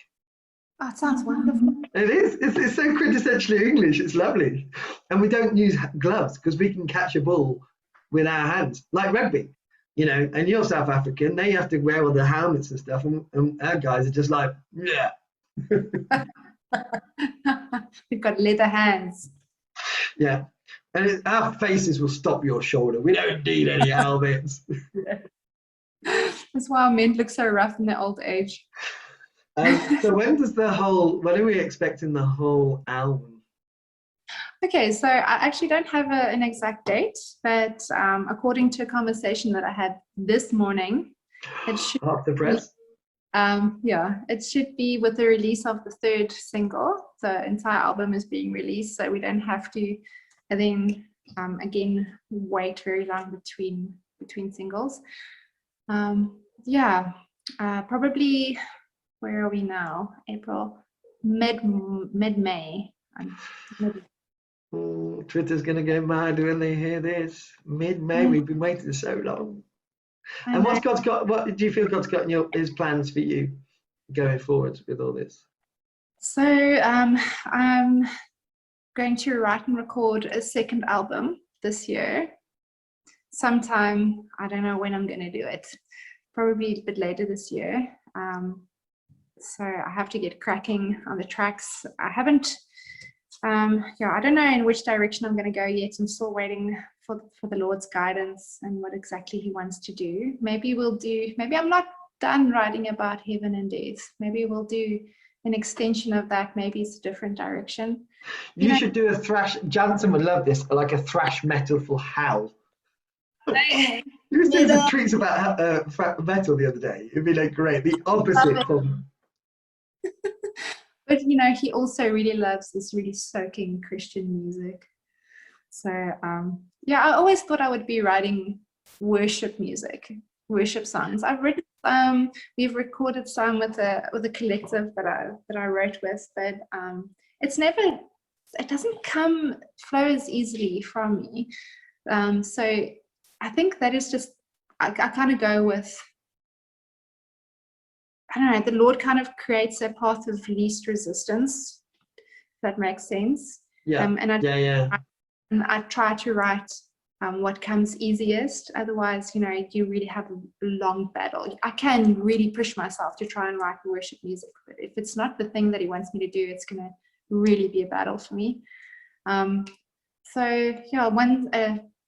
Speaker 2: Oh, it sounds wonderful.
Speaker 1: It is. It's so quintessentially English. It's lovely. And we don't use gloves because we can catch a ball with our hands, like rugby, and you're South African, they have to wear all the helmets and stuff, and our guys are just like, yeah.
Speaker 2: We've got leather hands.
Speaker 1: Yeah. And our faces will stop your shoulder. We don't need any helmets.
Speaker 2: That's why our men look so rough in their old age.
Speaker 1: So when are we expecting the whole album?
Speaker 2: Okay, so I actually don't have an exact date, but according to a conversation that I had this morning, it should
Speaker 1: off the press.
Speaker 2: It should be with the release of the third single. The entire album is being released, so we don't have to then again wait very long between singles. Probably. Where are we now? April, mid-May.
Speaker 1: Twitter's going to go mad when they hear this. Mid-May, we've been waiting so long. And what do you feel God's got in his plans for you going forward with all this?
Speaker 2: So I'm going to write and record a second album this year. Sometime, I don't know when I'm going to do it. Probably a bit later this year. So I have to get cracking on the tracks. I haven't, I don't know in which direction I'm going to go yet. I'm still waiting for the Lord's guidance and what exactly he wants to do. Maybe I'm not done writing about heaven and death. Maybe we'll do an extension of that. Maybe it's a different direction.
Speaker 1: You should do a thrash. Jansen would love this, like a thrash metal for Hal. You were saying some tweets about metal the other day. It'd be like great. The opposite from.
Speaker 2: But he also really loves this really soaking Christian music. So I always thought I would be writing worship music, worship songs. We've recorded some with a collective that I wrote with, but it doesn't flow as easily from me. So I think that is just I kind of go with, I don't know, the Lord kind of creates a path of least resistance, if that makes sense.
Speaker 1: Yeah.
Speaker 2: And I try to write what comes easiest. Otherwise, you really have a long battle. I can really push myself to try and write worship music, but if it's not the thing that he wants me to do, it's going to really be a battle for me.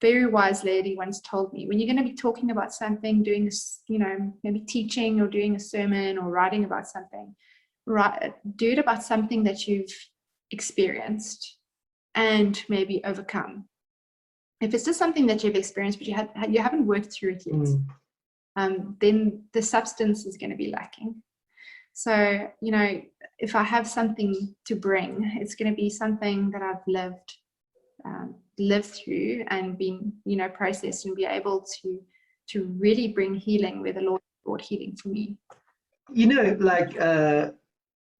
Speaker 2: very wise lady once told me, when you're going to be talking about something, doing this, maybe teaching or doing a sermon or writing about something, do it about something that you've experienced and maybe overcome. If it's just something that you've experienced but you haven't worked through it yet, then the substance is going to be lacking. So, if I have something to bring, it's going to be something that I've lived through and been, processed, and be able to really bring healing where the Lord brought healing for me.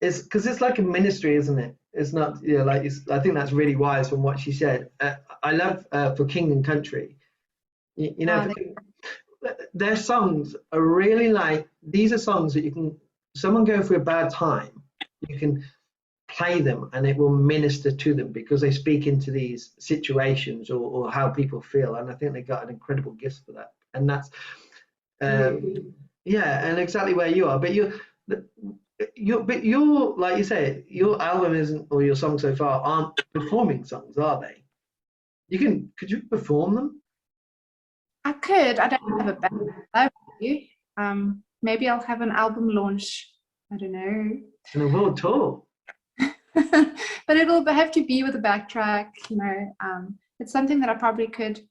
Speaker 1: It's because it's like a ministry, isn't it? It's not, I think that's really wise from what she said. I love For King and Country. Their songs are really these are songs that someone going through a bad time, you can play them and it will minister to them because they speak into these situations or how people feel. And I think they got an incredible gift for that. And that's, and exactly where you are. But you're like you say, your album isn't, or your songs so far aren't performing songs, are they? Could you perform them?
Speaker 2: I could. I don't have a band. Maybe I'll have an album launch. I don't know.
Speaker 1: And a world tour.
Speaker 2: But it'll have to be with a backtrack. It's something that I probably could.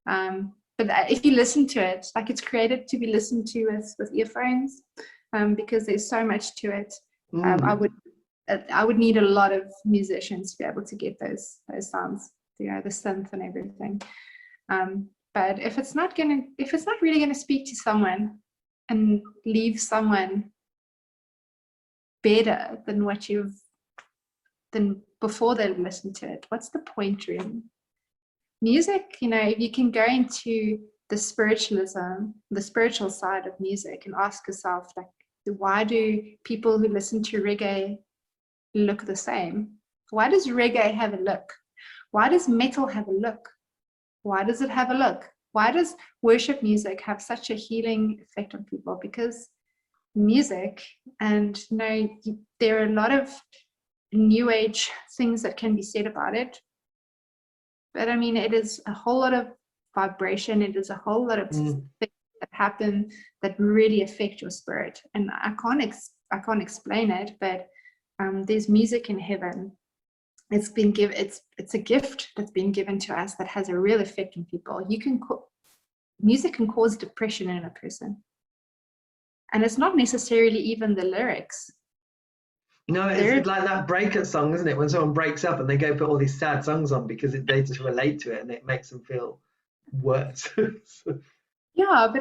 Speaker 2: But if you listen to it, it's created to be listened to with earphones, because there's so much to it. I would need a lot of musicians to be able to get those sounds, the synth and everything. But if it's not really gonna speak to someone and leave someone better than than before they listen to it, what's the point really? Music, if you can go into the spiritual side of music and ask yourself, why do people who listen to reggae look the same? Why does reggae have a look? Why does metal have a look? Why does it have a look? Why does worship music have such a healing effect on people? Because music, and there are a lot of new age things that can be said about it, but it is a whole lot of vibration. It is a whole lot of things that happen that really affect your spirit, and I can't explain it, but there's music in heaven. It's been given. It's a gift that's been given to us that has a real effect on people. Music can cause depression in a person, and it's not necessarily even the lyrics.
Speaker 1: It's like that breakup song, isn't it? When someone breaks up and they go put all these sad songs on because they just relate to it and it makes them feel worse.
Speaker 2: Yeah, but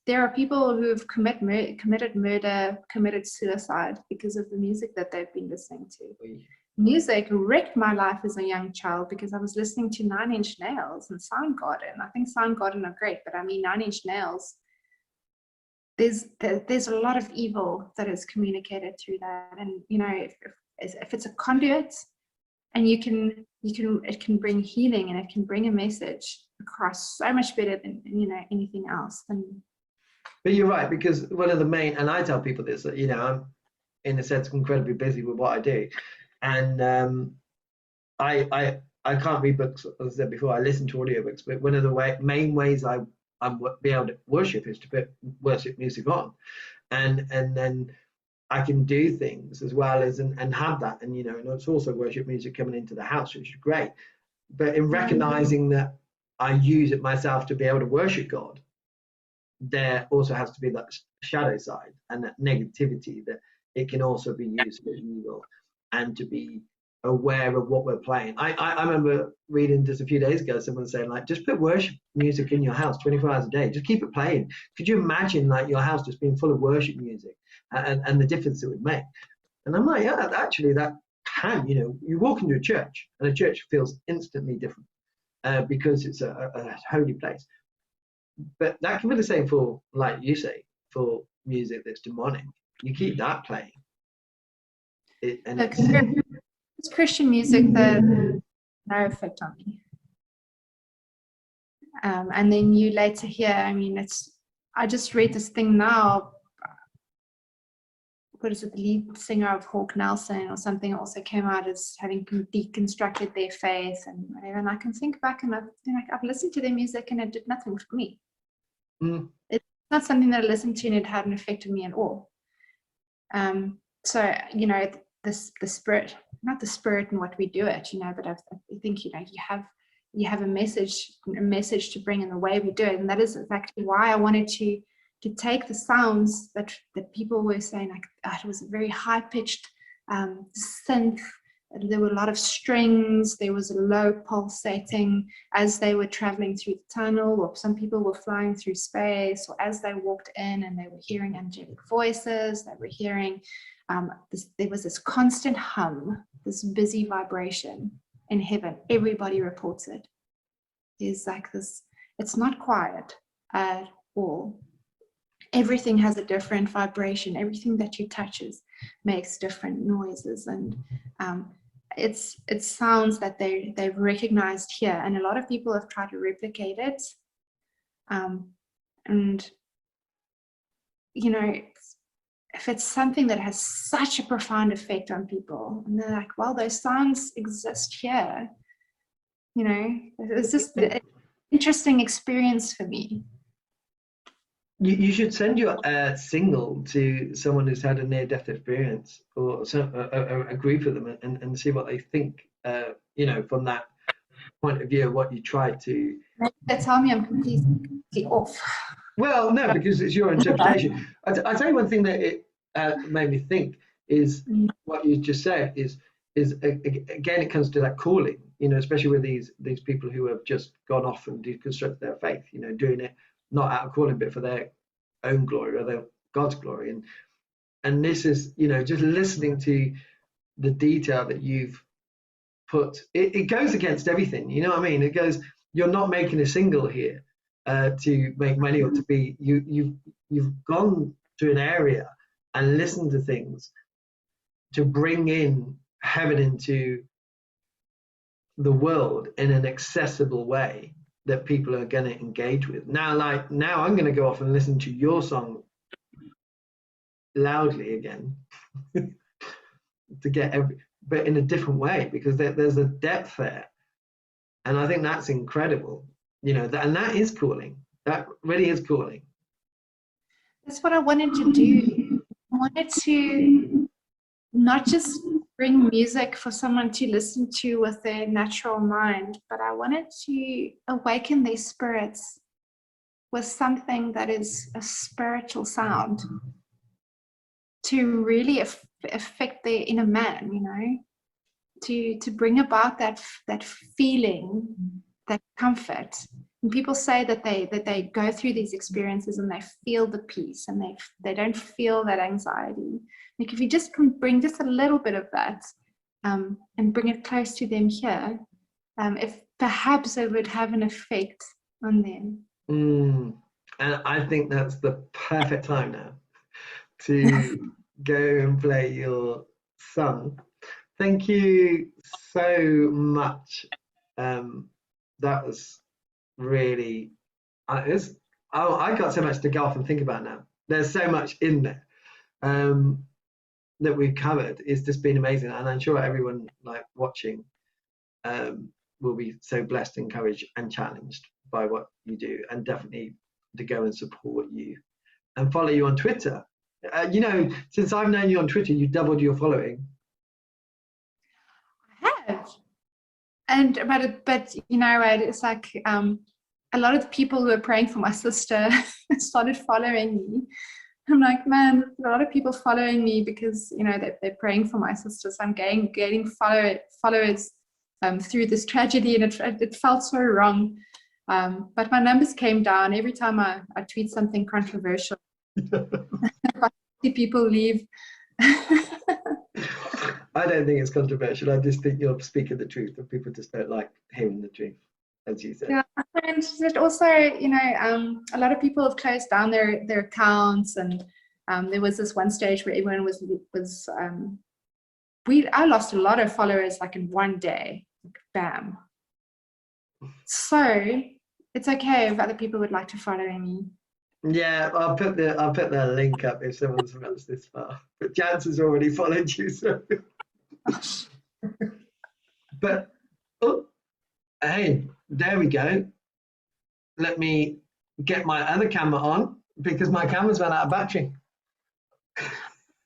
Speaker 2: there are people who have committed murder, committed suicide because of the music that they've been listening to. Music wrecked my life as a young child because I was listening to 9 Inch Nails and Soundgarden. I think Soundgarden are great, but 9 Inch Nails, there's a lot of evil that is communicated through that. And if it's a conduit, and it can bring healing and it can bring a message across so much better than anything else.
Speaker 1: But you're right, because one of the main, and I tell people this, that I'm in a sense incredibly busy with what I do, and I can't read books, as I said before. I listen to audiobooks, but one of the main ways I'm be able to worship is to put worship music on, and then I can do things as well as and have that, and and it's also worship music coming into the house, which is great. But in recognizing that I use it myself to be able to worship God, there also has to be that shadow side and that negativity, that it can also be used for evil, and to be aware of what we're playing. I remember reading just a few days ago someone saying, just put worship music in your house 24 hours a day, just keep it playing. Could you imagine your house just being full of worship music and the difference it would make? And I'm like, yeah, actually that can, you walk into a church and a church feels instantly different because it's a holy place. But that can be the same for, like you say, for music that's demonic. You keep that playing.
Speaker 2: It's Christian music that no effect on me. And then you later hear, I just read this thing now. what is it, the lead singer of Hawk Nelson or something also came out as having deconstructed their faith and whatever. And I can think back and I've listened to their music and it did nothing for me. It's not something that I listened to and it hadn't affected me at all. So, you know, the spirit, not the spirit and what we do it, you know, but I think, you know, you have a message to bring in the way we do it. And that is exactly why I wanted to take the sounds that people were saying, like, it was a very high-pitched synth. There were a lot of strings. There was a low pulsating as they were traveling through the tunnel, or some people were flying through space, or as they walked in and they were hearing angelic voices, they were hearing, there was this constant hum, this busy vibration in heaven. Everybody reports it. There's like this, it's not quiet at all. Everything has a different vibration. Everything that you touches makes different noises, and it's sounds that they've recognized here, and a lot of people have tried to replicate it. And you know, if it's something that has such a profound effect on people, and they're like, well, those sounds exist here, you know, it's just an interesting experience for me.
Speaker 1: You should send your single to someone who's had a near-death experience, or a group of them, and see what they think, you know, from that point of view of what you tried to.
Speaker 2: They tell me I'm completely off.
Speaker 1: Well, no, because it's your interpretation. I'll tell you one thing that it made me think is what you just said is again, it comes to that calling, you know, especially with these people who have just gone off and deconstructed their faith, you know, doing it not out of calling, but for their own glory or their God's glory. And this is, you know, just listening to the detail that you've put, it goes against everything, you know what I mean? It goes, you're not making a single here to make money, or to be, you've gone to an area and listened to things to bring in heaven into the world in an accessible way that people are going to engage with. Now I'm going to go off and listen to your song loudly again to get but in a different way, because there's a depth there, and I think that's incredible, you know, and that is calling. That really is calling.
Speaker 2: That's what I wanted to do. I wanted to not just bring music for someone to listen to with their natural mind, but I wanted to awaken their spirits with something that is a spiritual sound to really affect their inner man, you know, to bring about that feeling, that comfort. And people say that they go through these experiences and they feel the peace, and they don't feel that anxiety. Like if you just can bring just a little bit of that and bring it close to them here, if perhaps it would have an effect on them.
Speaker 1: And I think that's the perfect time now to go and play your song. Thank you so much. That was really, I got so much to go off and think about now. There's so much in there that we've covered. It's just been amazing, and I'm sure everyone like watching will be so blessed, encouraged, and challenged by what you do, and definitely to go and support you and follow you on Twitter. You know, since I've known you on Twitter, you've doubled your following.
Speaker 2: I have, but you know, it's like a lot of the people who are praying for my sister started following me. I'm like, man, a lot of people following me because, you know, they're praying for my sister. So I'm getting followers through this tragedy, and it felt so wrong. But my numbers came down every time I tweet something controversial. People leave.
Speaker 1: I don't think it's controversial. I just think you're speaking the truth, and people just don't like hearing the truth, as you said.
Speaker 2: Yeah, and it also, you know, a lot of people have closed down their accounts, and there was this one stage where everyone was I lost a lot of followers like in one day, bam. So it's okay if other people would like to follow me.
Speaker 1: Yeah, I'll put the link up if someone's watched this far. But Jance has already followed you, so. But oh, hey, there we go. Let me get my other camera on because my camera's run out of battery.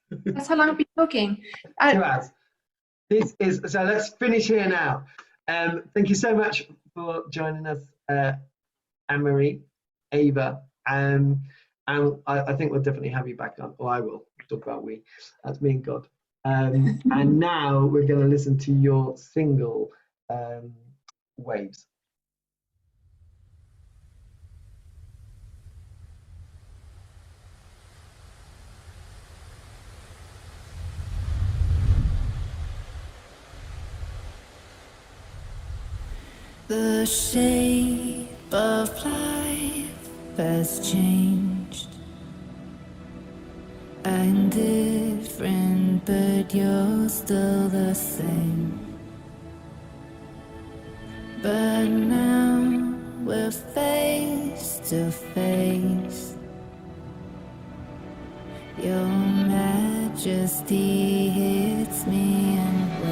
Speaker 2: That's how long I've been talking.
Speaker 1: 2 hours. This is so. Let's finish here now. Thank you so much for joining us, Anne-Marie, Ava, and I think we'll definitely have you back on, or I will talk about we. That's me and God. And now we're going to listen to your single, Waves.
Speaker 3: The shape of life has changed. I'm different, but you're still the same. But now we're face to face. Your majesty hits me and